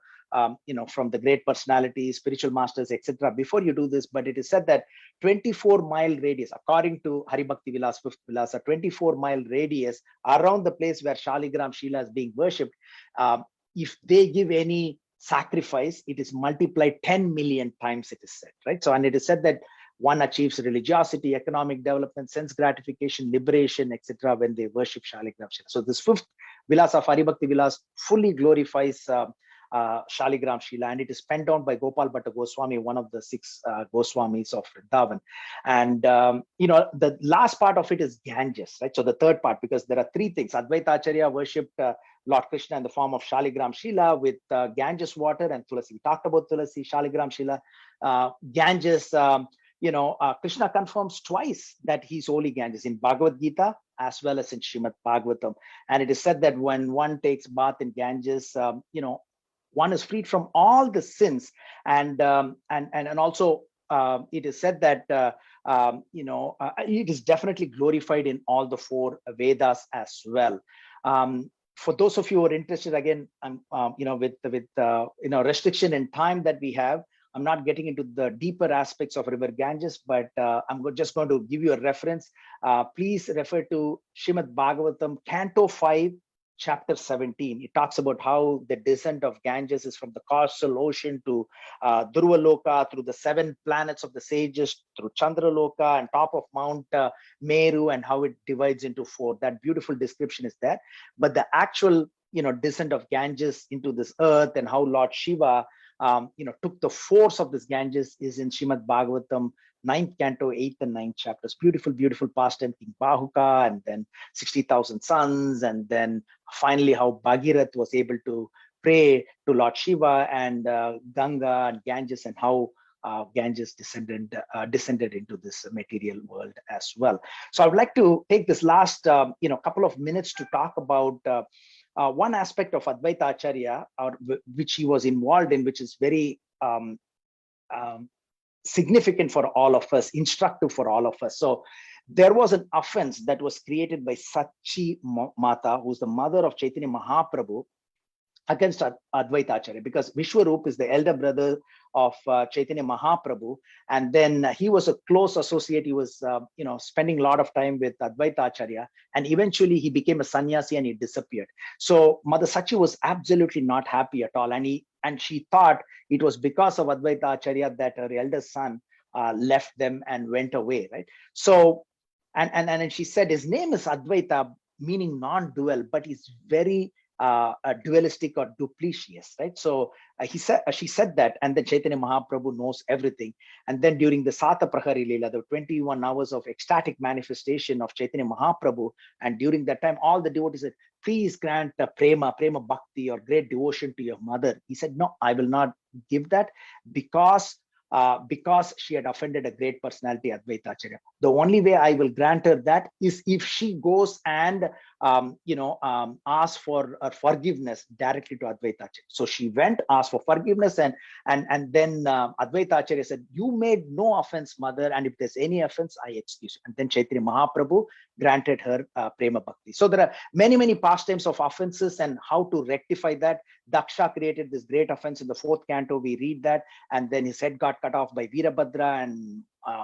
from the great personalities, spiritual masters, etc. before you do this. But it is said that 24-mile radius, according to Haribhakti Vilas, 5th Vilasa, 24-mile radius around the place where Shaligram Shila is being worshipped, if they give any sacrifice, it is multiplied 10 million times, it is said, right? So, and it is said that one achieves religiosity, economic development, sense gratification, liberation, etc. when they worship Shaligram Shila. So this 5th Vilasa of Haribhakti Vilas fully glorifies Shaligram Shila, and it is penned down by Gopal Bhatta Goswami, one of the 6 Goswamis of Vrindavan. And the last part of it is Ganges, right? So the third part, because there are 3 things. Advaita Acharya worshipped Lord Krishna in the form of Shaligram Shila with Ganges water and Tulasi. We talked about Tulasi, Shaligram Shila, Ganges. Krishna confirms twice that he's holy Ganges, in Bhagavad Gita as well as in Srimad Bhagavatam. And it is said that when one takes bath in Ganges, one is freed from all the sins, and also it is said that it is definitely glorified in all the 4 Vedas as well. For those of you who are interested, again, with restriction in time that we have, I'm not getting into the deeper aspects of River Ganges, but I'm just going to give you a reference. Please refer to Srimad Bhagavatam, Canto 5, Chapter 17. It talks about how the descent of Ganges is from the causal ocean to Dhruva through the 7 planets of the sages, through Chandraloka and top of Mount Meru, and how it divides into 4. That beautiful description is there. But the actual, descent of Ganges into this earth, and how Lord Shiva, took the force of this Ganges, is in Srimad Bhagavatam, 9th canto, 8th and 9th chapters. Beautiful, beautiful pastime, King Bahuka, and then 60,000 sons, and then finally how Bhagirath was able to pray to Lord Shiva, and Ganga and Ganges, and how Ganges descended into this material world as well. So I would like to take this last couple of minutes to talk about one aspect of Advaita Acharya, which he was involved in, which is very significant for all of us, instructive for all of us. So there was an offense that was created by Sachi Mata, who's the mother of Chaitanya Mahaprabhu, against Advaita Acharya, because Vishwarup is the elder brother of Chaitanya Mahaprabhu, and then he was a close associate. He was spending a lot of time with Advaita Acharya, and eventually he became a sannyasi and he disappeared. So Mother Sachi was absolutely not happy at all, and she thought it was because of Advaita Acharya that her elder son left them and went away, right? So And she said his name is Advaita, meaning non-dual, but he's very dualistic or duplicious, right? So she said that, and then Chaitanya Mahaprabhu knows everything. And then during the Sata Prahari Leela, the 21 hours of ecstatic manifestation of Chaitanya Mahaprabhu, and during that time, all the devotees said, please grant prema bhakti, or great devotion to your mother. He said, no, I will not give that, because she had offended a great personality, Advaita Acharya. The only way I will grant her that is if she goes and asks for forgiveness directly to Advaita Acharya. So she went, asked for forgiveness, and then Advaita Acharya said, you made no offense, mother, and if there's any offense, I excuse you. And then Chaitanya Mahaprabhu granted her prema bhakti. So there are many pastimes of offenses and how to rectify that. Daksha created this great offense in the 4th canto. We read that, and then his head got cut off by Virabhadra, and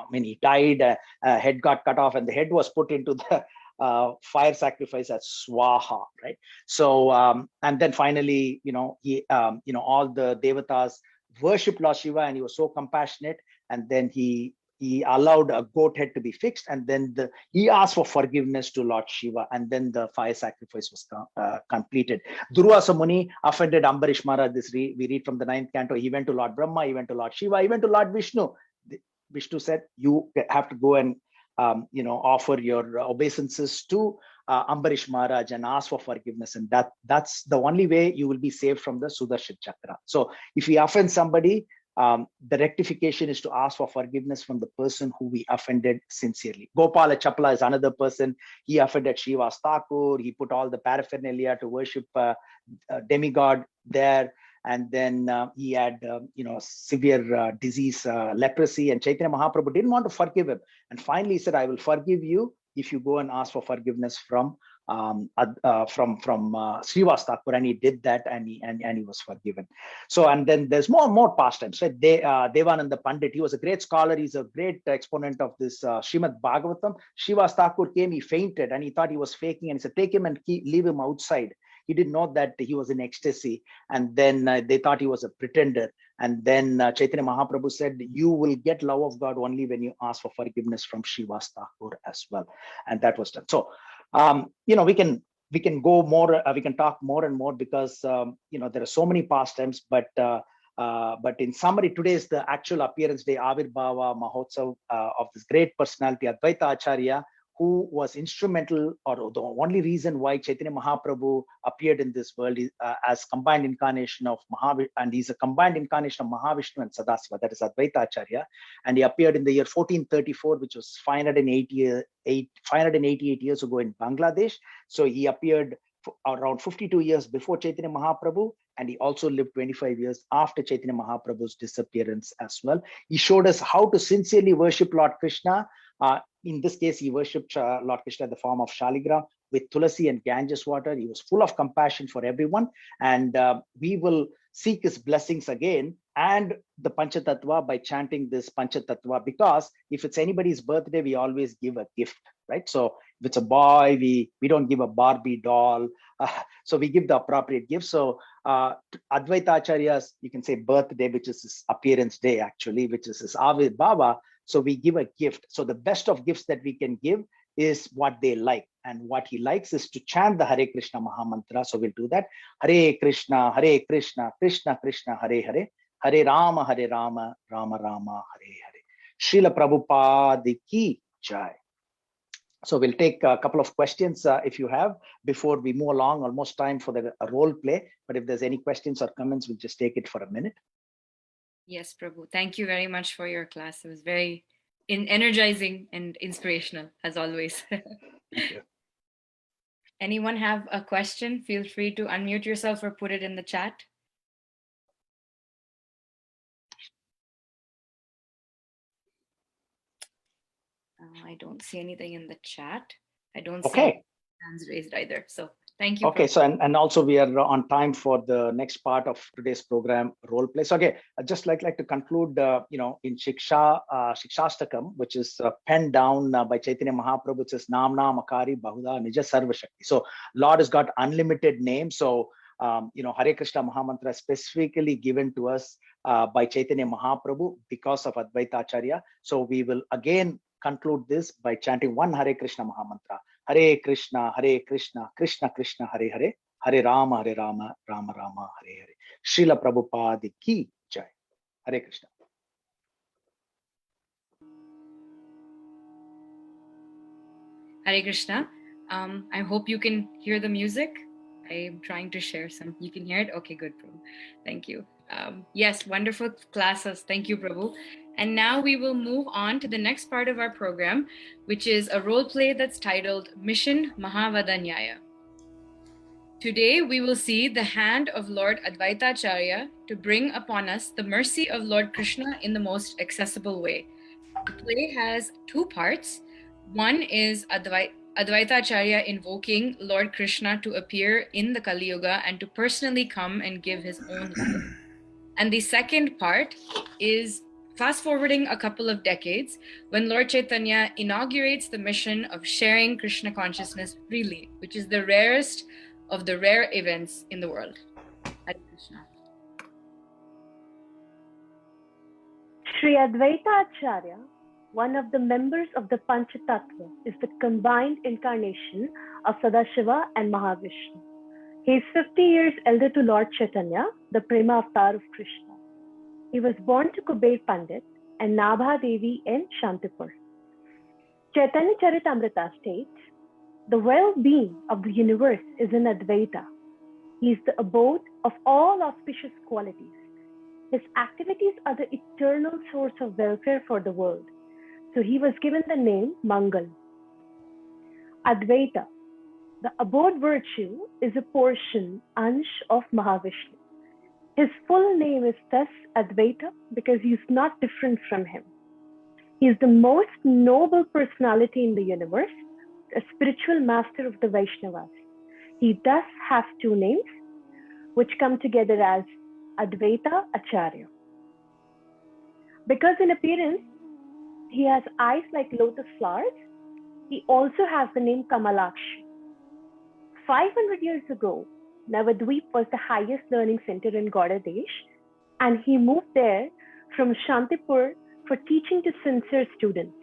when he died, head got cut off, and the head was put into the fire sacrifice as swaha, right? So and then finally, all the devatas worship Lord Shiva, and he was so compassionate, and then he allowed a goat head to be fixed, and then he asked for forgiveness to Lord Shiva, and then the fire sacrifice was completed. Durvasa Muni offended Ambarish Maharaj. We read from the 9th canto. He went to Lord Brahma, he went to Lord Shiva, he went to Lord Vishnu. Vishnu said, you have to go and offer your obeisances to Ambarish Maharaj and ask for forgiveness, and that's the only way you will be saved from the Sudarshan Chakra. So if we offend somebody, the rectification is to ask for forgiveness from the person who we offended sincerely. Gopala Chapla is another person. He offended Srivas Thakur. He put all the paraphernalia to worship demigod there. And then he had, severe disease, leprosy, and Chaitanya Mahaprabhu didn't want to forgive him. And finally, he said, "I will forgive you if you go and ask for forgiveness from Srivas Thakur," and he did that, and he was forgiven. So, and then there's more pastimes. Right? Devananda Pandit, he was a great scholar. He's a great exponent of this Srimad Bhagavatam. Srivas Thakur came, he fainted, and he thought he was faking, and he said, "Take him and leave him outside." He didn't know that he was in ecstasy, and then they thought he was a pretender. And then Chaitanya Mahaprabhu said, "You will get love of God only when you ask for forgiveness from Srivas Thakur as well," and that was done. So, we can go more, we can talk more and more, because there are so many pastimes. But in summary, today is the actual appearance day, Avirbhava Mahotsav of this great personality, Advaita Acharya, who was instrumental, or the only reason why Chaitanya Mahaprabhu appeared in this world is, as combined incarnation of Mahavishnu, and he's a combined incarnation of Mahavishnu and Sadasiva, that is Advaita Acharya. And he appeared in the year 1434, which was 588 years ago in Bangladesh. So he appeared around 52 years before Chaitanya Mahaprabhu, and he also lived 25 years after Chaitanya Mahaprabhu's disappearance as well. He showed us how to sincerely worship Lord Krishna. In this case, he worshipped Lord Krishna in the form of Shaligram with Tulasi and Ganges water. He was full of compassion for everyone, and we will seek his blessings again and the Panchatattva by chanting this Panchatattva, because if it's anybody's birthday, we always give a gift, right? So if it's a boy, we don't give a Barbie doll, so we give the appropriate gift. So Advaita Acharya's, you can say, birthday, which is his appearance day actually, which is his Avirbhava. So we give a gift. So the best of gifts that we can give is what they like. And what he likes is to chant the Hare Krishna Mahamantra. So we'll do that. Hare Krishna, Krishna Krishna, Hare Hare, Hare Rama, Rama Rama, Hare Hare. Srila Prabhupada ki jai. So we'll take a couple of questions if you have, before we move along. Almost time for the role play. But if there's any questions or comments, we'll just take it for a minute. Yes, Prabhu. Thank you very much for your class. It was very energizing and inspirational, as always. Thank you. Anyone have a question? Feel free to unmute yourself or put it in the chat. I don't see anything in the chat. I don't see hands raised either. So thank you. Okay, so and also we are on time for the next part of today's program, role play. So okay, I'd just like to conclude, in Shikshastakam, which is penned down by Chaitanya Mahaprabhu. It says, Namna Makari Bahuda Nija Sarva Shakti. So Lord has got unlimited names. So Hare Krishna Mahamantra is specifically given to us by Chaitanya Mahaprabhu because of Advaita Acharya. So we will again conclude this by chanting one Hare Krishna Mahamantra. Hare Krishna, Krishna Krishna, Hare Hare, Hare Rama, Rama Rama, Hare Hare. Srila Prabhupada ki jai. Hare Krishna. Hare Krishna. I hope you can hear the music. I'm trying to share some. You can hear it? Okay, good, Prabhu. Thank you. Yes, wonderful classes. Thank you, Prabhu. And now we will move on to the next part of our program, which is a role play that's titled Mission Mahavadanyaya. Today, we will see the hand of Lord Advaita Acharya to bring upon us the mercy of Lord Krishna in the most accessible way. The play has two parts. One is Advaita Acharya invoking Lord Krishna to appear in the Kali Yuga and to personally come and give his own life. And the second part is fast forwarding a couple of decades when Lord Chaitanya inaugurates the mission of sharing Krishna consciousness freely, which is the rarest of the rare events in the world. Hare Krishna. Sri Advaita Acharya, one of the members of the Panchatattva, is the combined incarnation of Sadashiva and Mahavishnu. He is 50 years elder to Lord Chaitanya, the Prema Avatar of Krishna. He was born to Kuber Pandit and Nabha Devi in Shantipur. Chaitanya Charitamrita states, the well-being of the universe is in Advaita. He is the abode of all auspicious qualities. His activities are the eternal source of welfare for the world. So he was given the name Mangal. Advaita, the abode virtue, is a portion, Ansh, of Mahavishnu. His full name is thus Advaita because he is not different from him. He is the most noble personality in the universe, a spiritual master of the Vaishnavas. He thus has two names, which come together as Advaita Acharya. Because in appearance, he has eyes like lotus flowers, he also has the name Kamalakshi. 500 years ago, Navadvip was the highest learning center in Gauda Desh, and he moved there from Shantipur for teaching to sincere students.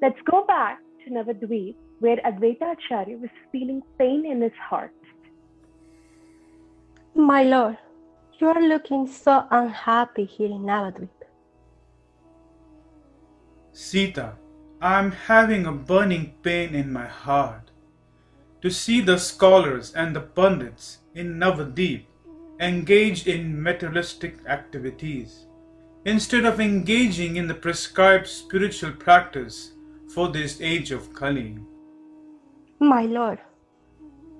Let's go back to Navadvip, where Advaita Acharya was feeling pain in his heart. My lord, you are looking so unhappy here in Navadvip. Sita, I am having a burning pain in my heart to see the scholars and the pundits in Navadvip engaged in materialistic activities instead of engaging in the prescribed spiritual practice for this age of Kali. My lord,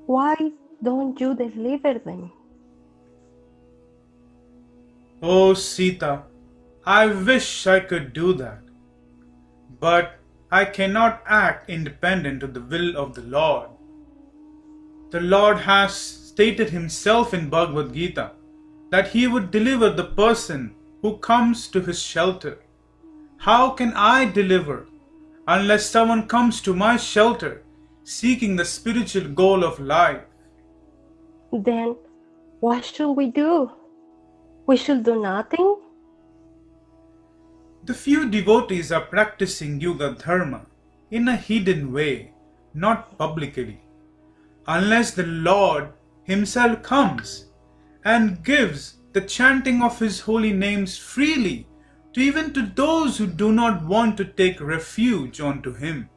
why don't you deliver them? Oh Sita, I wish I could do that, but I cannot act independent of the will of the Lord. The Lord has stated himself in Bhagavad Gita that he would deliver the person who comes to his shelter. How can I deliver unless someone comes to my shelter seeking the spiritual goal of life? Then what should we do? We should do nothing? The few devotees are practicing Yuga Dharma in a hidden way, not publicly. Unless the Lord himself comes and gives the chanting of his holy names freely to even to those who do not want to take refuge onto him,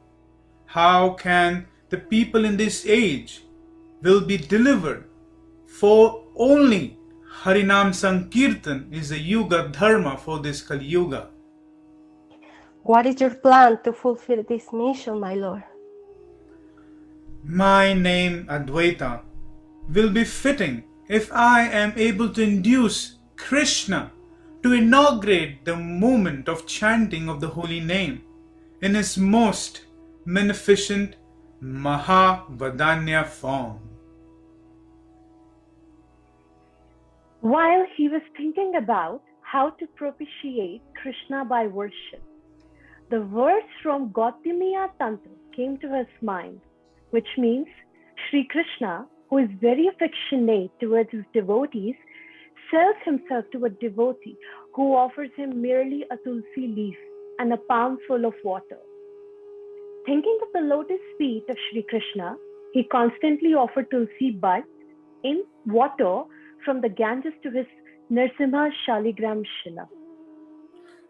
how can the people in this age will be delivered? For only Harinam Sankirtan is the Yuga Dharma for this Kali Yuga. What is your plan to fulfill this mission, my lord? My name Advaita will be fitting if I am able to induce Krishna to inaugurate the movement of chanting of the holy name in his most magnificent Mahavadanya form. While he was thinking about how to propitiate Krishna by worship, the verse from Gautamiya Tantra came to his mind, which means Sri Krishna, who is very affectionate towards his devotees, sells himself to a devotee who offers him merely a tulsi leaf. and a palm full of water. Thinking of the lotus feet of Sri Krishna, he constantly offered tulsi buds in water from the Ganges to his Narsimha Shaligram Shila.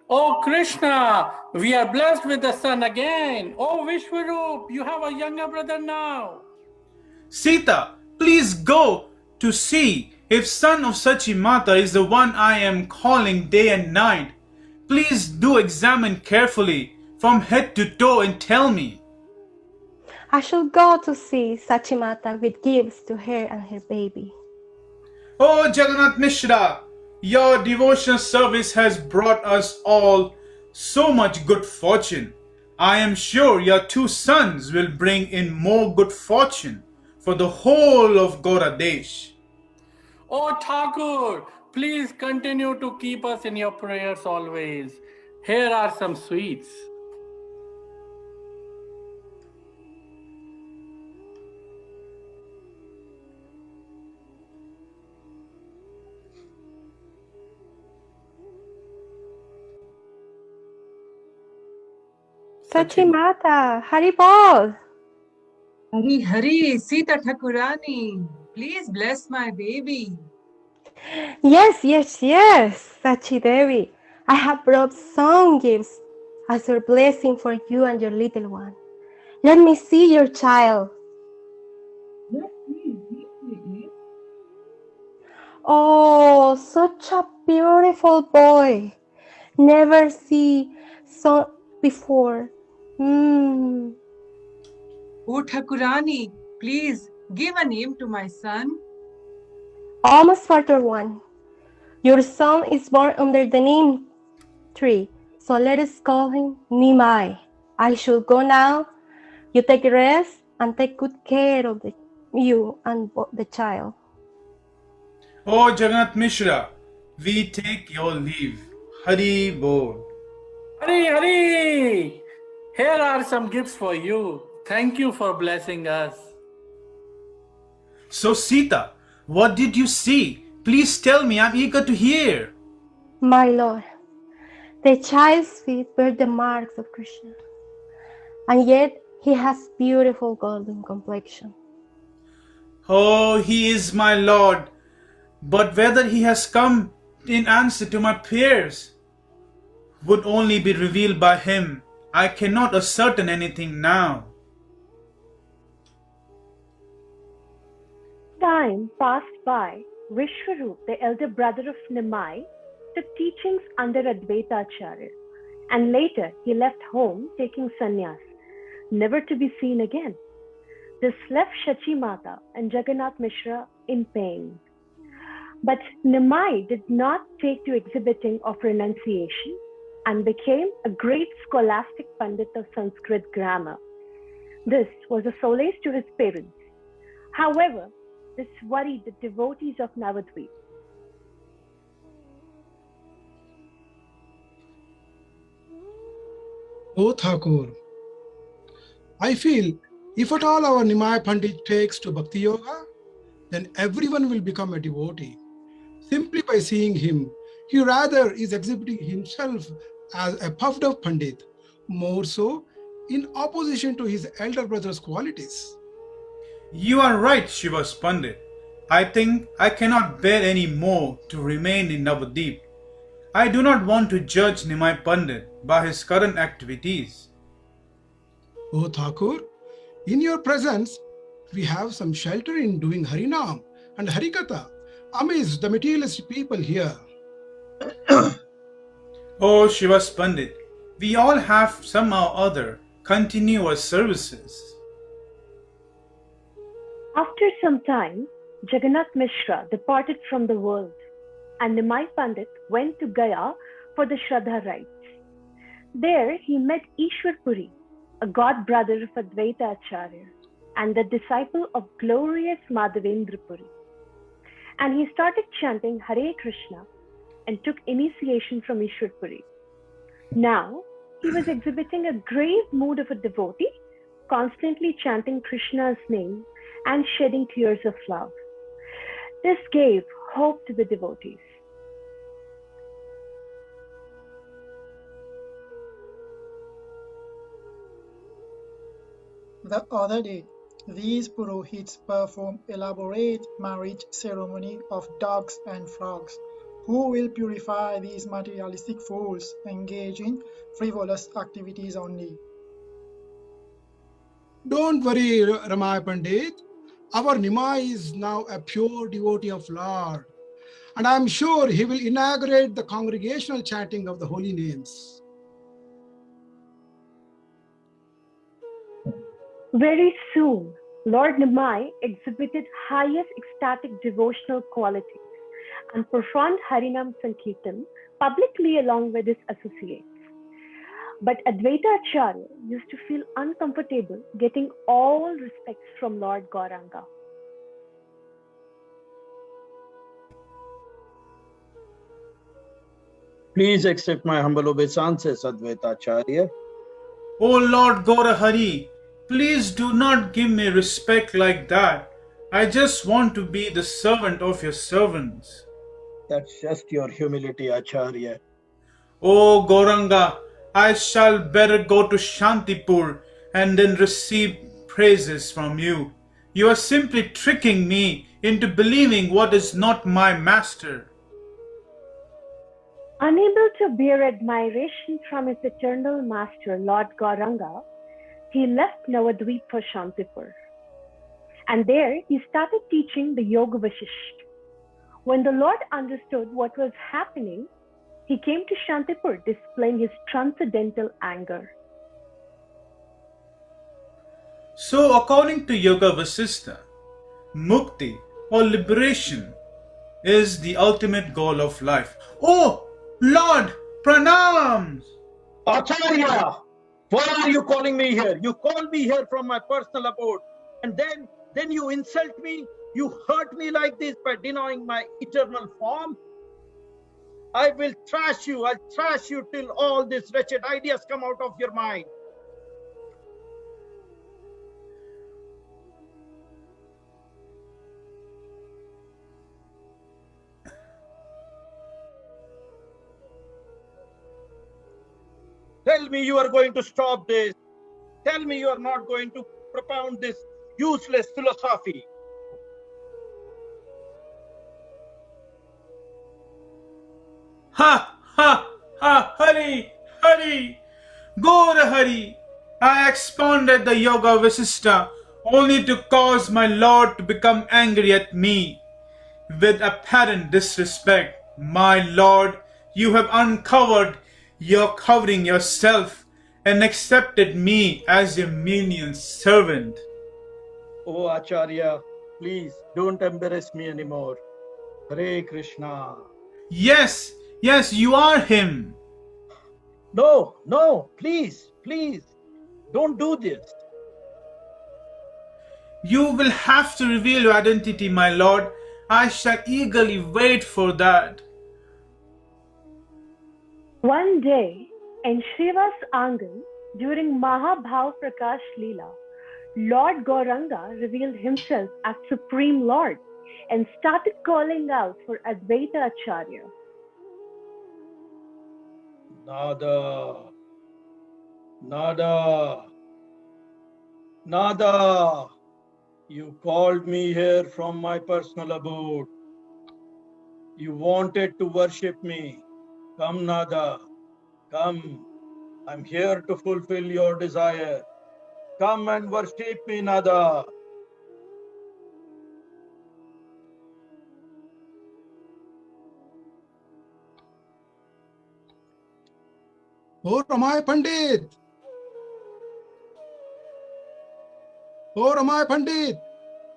Oh Krishna, we are blessed with the son again. Oh Vishwaroop, you have a younger brother now. Sita, please go to see if son of Sachi Mata is the one I am calling day and night. Please do examine carefully from head to toe and tell me. I shall go to see Sachimata with gifts to her and her baby. Oh Jagannath Mishra, your devotional service has brought us all so much good fortune. I am sure your two sons will bring in more good fortune for the whole of Gauradesh. Oh Thakur, please continue to keep us in your prayers always. Here are some sweets. Sachimata, Haribol! Hari Hari, Sita Thakurani, please bless my baby. Yes, yes, yes, Sachi Devi. I have brought some gifts as your blessing for you and your little one. Let me see your child. Yes, please, please. Oh, such a beautiful boy. Never see so before. Hmm. Oh Thakurani, please give a name to my son. Almost further one. Your son is born under the name tree, so let us call him Nimai. I should go now. You take rest and take good care of you and the child. Oh Jagannath Mishra, we take your leave. Hari Bol. Hari Hari! Here are some gifts for you. Thank you for blessing us. So Sita, what did you see? Please tell me, I'm eager to hear. My lord, the child's feet bear the marks of Krishna, and yet he has beautiful golden complexion. Oh, he is my Lord, but whether he has come in answer to my prayers would only be revealed by him. I cannot ascertain anything now. Time passed by. Vishwaroop, the elder brother of Nimai, took teachings under Advaita Acharya, and later he left home taking sannyas, never to be seen again. This left Shachi Mata and Jagannath Mishra in pain. But Nimai did not take to exhibiting of renunciation and became a great scholastic pandit of Sanskrit grammar. This was a solace to his parents. However, this worried the devotees of Navadvip. O Thakur, I feel if at all our Nimai Pandit takes to Bhakti Yoga, then everyone will become a devotee. Simply by seeing him, he rather is exhibiting himself as a puffed up Pandit, more so in opposition to his elder brother's qualities. You are right, Shivas Pandit. I think I cannot bear any more to remain in Navadip. I do not want to judge Nimai Pandit by his current activities. O Thakur, in your presence, we have some shelter in doing Harinam and Harikatha. Amaze the materialist people here. Oh, Shivas Pandit, we all have somehow or other continuous services. After some time, Jagannath Mishra departed from the world, and Nimai Pandit went to Gaya for the Shraddha rites. There he met Ishwarpuri, a god brother of Advaita Acharya and the disciple of glorious Madhavendra Puri. And he started chanting Hare Krishna and took initiation from Ishwarpuri. Now he was exhibiting a grave mood of a devotee, constantly chanting Krishna's name and shedding tears of love. This gave hope to the devotees. The other day, these Purohits perform elaborate marriage ceremony of dogs and frogs. Who will purify these materialistic fools engaged in frivolous activities only? Don't worry, Ramaya Pandit. Our Nimai is now a pure devotee of Lord, and I'm sure he will inaugurate the congregational chanting of the holy names. Very soon, Lord Nimai exhibited highest ecstatic devotional qualities and performed Harinam Sankirtan publicly along with his associates. But Advaita Acharya used to feel uncomfortable getting all respects from Lord Gauranga. Please accept my humble obeisances, Advaita Acharya. O Lord Gaurahari, please do not give me respect like that. I just want to be the servant of your servants. That's just your humility, Acharya. O Gauranga, I shall better go to Shantipur and then receive praises from you. You are simply tricking me into believing what is not my master. Unable to bear admiration from his eternal master, Lord Gauranga, he left Navadvip for Shantipur. And there he started teaching the Yoga Vasisht. When the Lord understood what was happening, he came to Shantipur displaying his transcendental anger. So, according to Yoga Vasistha, mukti or liberation is the ultimate goal of life. Oh, Lord, pranams! Acharya! Why are you calling me here? You called me here from my personal abode, and then you insult me? You hurt me like this by denying my eternal form? I will trash you. I'll trash you till all these wretched ideas come out of your mind. Tell me you are going to stop this. Tell me you are not going to propound this useless philosophy. Ha, ha, ha, Hari, Hari, Gaura Hari. I expounded the Yoga Vasistha only to cause my Lord to become angry at me. With apparent disrespect, my Lord, you have uncovered your covering yourself and accepted me as your menial servant. Oh, Acharya, please don't embarrass me anymore. Hare Krishna. Yes, yes, you are him. No, please, don't do this. You will have to reveal your identity, my Lord. I shall eagerly wait for that. One day, in Shiva's Angan, during Mahabhav Prakash Leela, Lord Gauranga revealed himself as Supreme Lord and started calling out for Advaita Acharya. Nada, nada, nada. You called me here from my personal abode. You wanted to worship me. Come, Nada, come. I'm here to fulfill your desire. Come and worship me, Nada. Oh, Ramaya Pandit! Oh, Ramaya Pandit!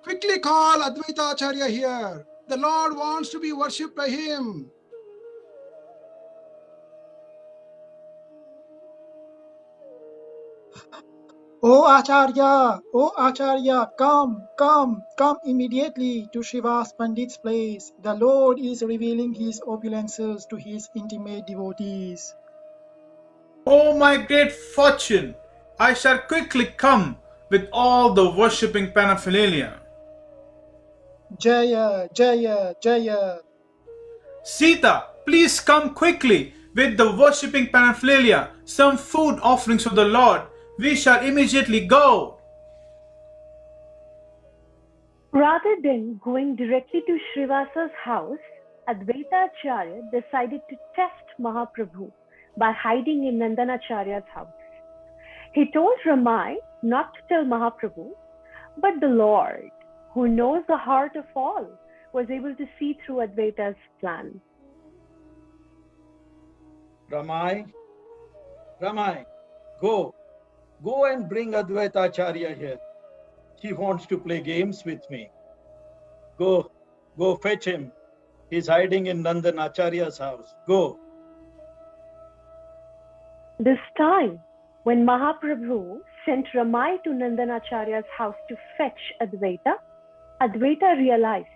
Quickly call Advaita Acharya here. The Lord wants to be worshipped by him. Oh Acharya, come immediately to Shiva's Pandit's place. The Lord is revealing his opulences to his intimate devotees. Oh, my great fortune! I shall quickly come with all the worshipping paraphernalia. Jaya, Jaya, Jaya. Sita, please come quickly with the worshipping paraphernalia, some food offerings for the Lord. We shall immediately go. Rather than going directly to Srivasa's house, Advaita Acharya decided to test Mahaprabhu by hiding in Nandanacharya's house. He told Ramai not to tell Mahaprabhu, but the Lord, who knows the heart of all, was able to see through Advaita's plan. Ramai, go and bring Advaita Acharya here. He wants to play games with me. Go fetch him. He's hiding in Nandan Acharya's house. Go. This time, when Mahaprabhu sent Ramai to Nandanacharya's house to fetch Advaita, Advaita realized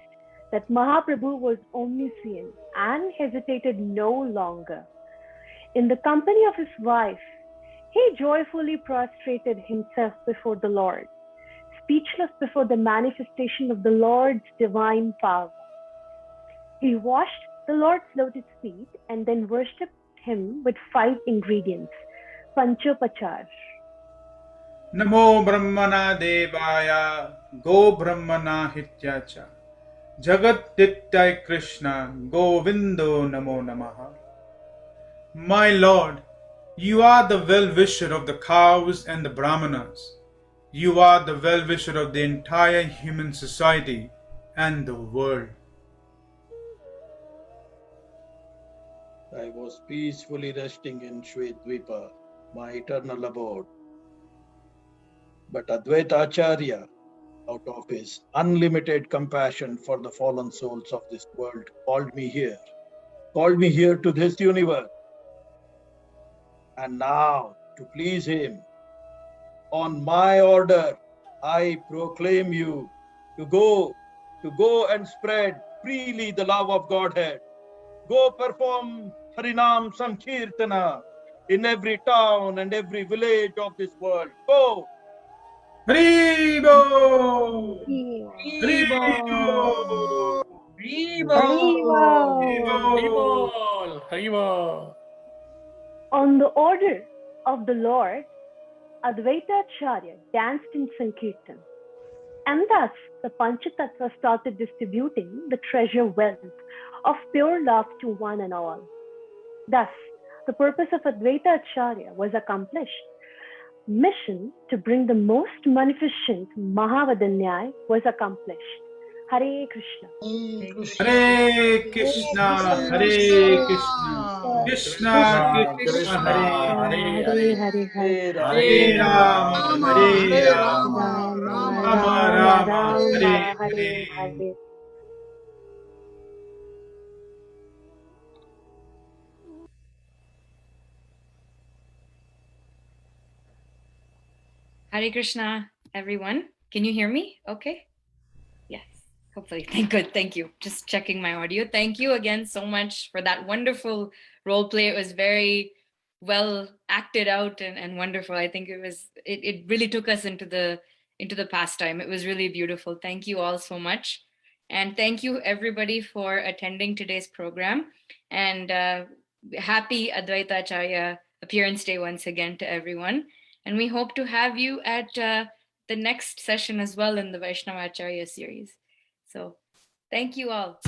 that Mahaprabhu was omniscient and hesitated no longer. In the company of his wife, he joyfully prostrated himself before the Lord, speechless before the manifestation of the Lord's divine power. He washed the Lord's lotus feet and then worshipped him with 5 ingredients, Panchopachar. Namo Brahmana Devaya Go Brahmana Hityacha Jagat Dittai Krishna Govindo Namo Namaha. My Lord, you are the well-wisher of the cows and the brahmanas. You are the well-wisher of the entire human society and the world. I was peacefully resting in Shvetdvipa, my eternal abode. But Advaita Acharya, out of his unlimited compassion for the fallen souls of this world, called me here to this universe. And now, to please him, on my order, I proclaim you to go and spread freely the love of Godhead. Go perform Harinam Sankirtana in every town and every village of this world. Go! Haribo! Haribo. On the order of the Lord, Advaita Acharya danced in Sankirtan. And thus, the Panchatattva started distributing the treasure wealth of pure love to one and all. Thus, the purpose of Advaita Acharya was accomplished. Mission to bring the most munificent Mahavadanyay was accomplished. Hare Krishna. Hare Krishna, Hare Krishna, Krishna Krishna, Hare Hare Hare Rama, Hare Rama, Rama Rama, Hare Hare. Hare Krishna, everyone. Can you hear me? Okay. Yes. Hopefully. Good. Thank you. Just checking my audio. Thank you again so much for that wonderful role play. It was very well acted out and wonderful. I think it really took us into the pastime. It was really beautiful. Thank you all so much. And thank you everybody for attending today's program. And happy Advaita Acharya appearance day once again to everyone. And we hope to have you at the next session as well in the Vaishnava Acharya series. So thank you all.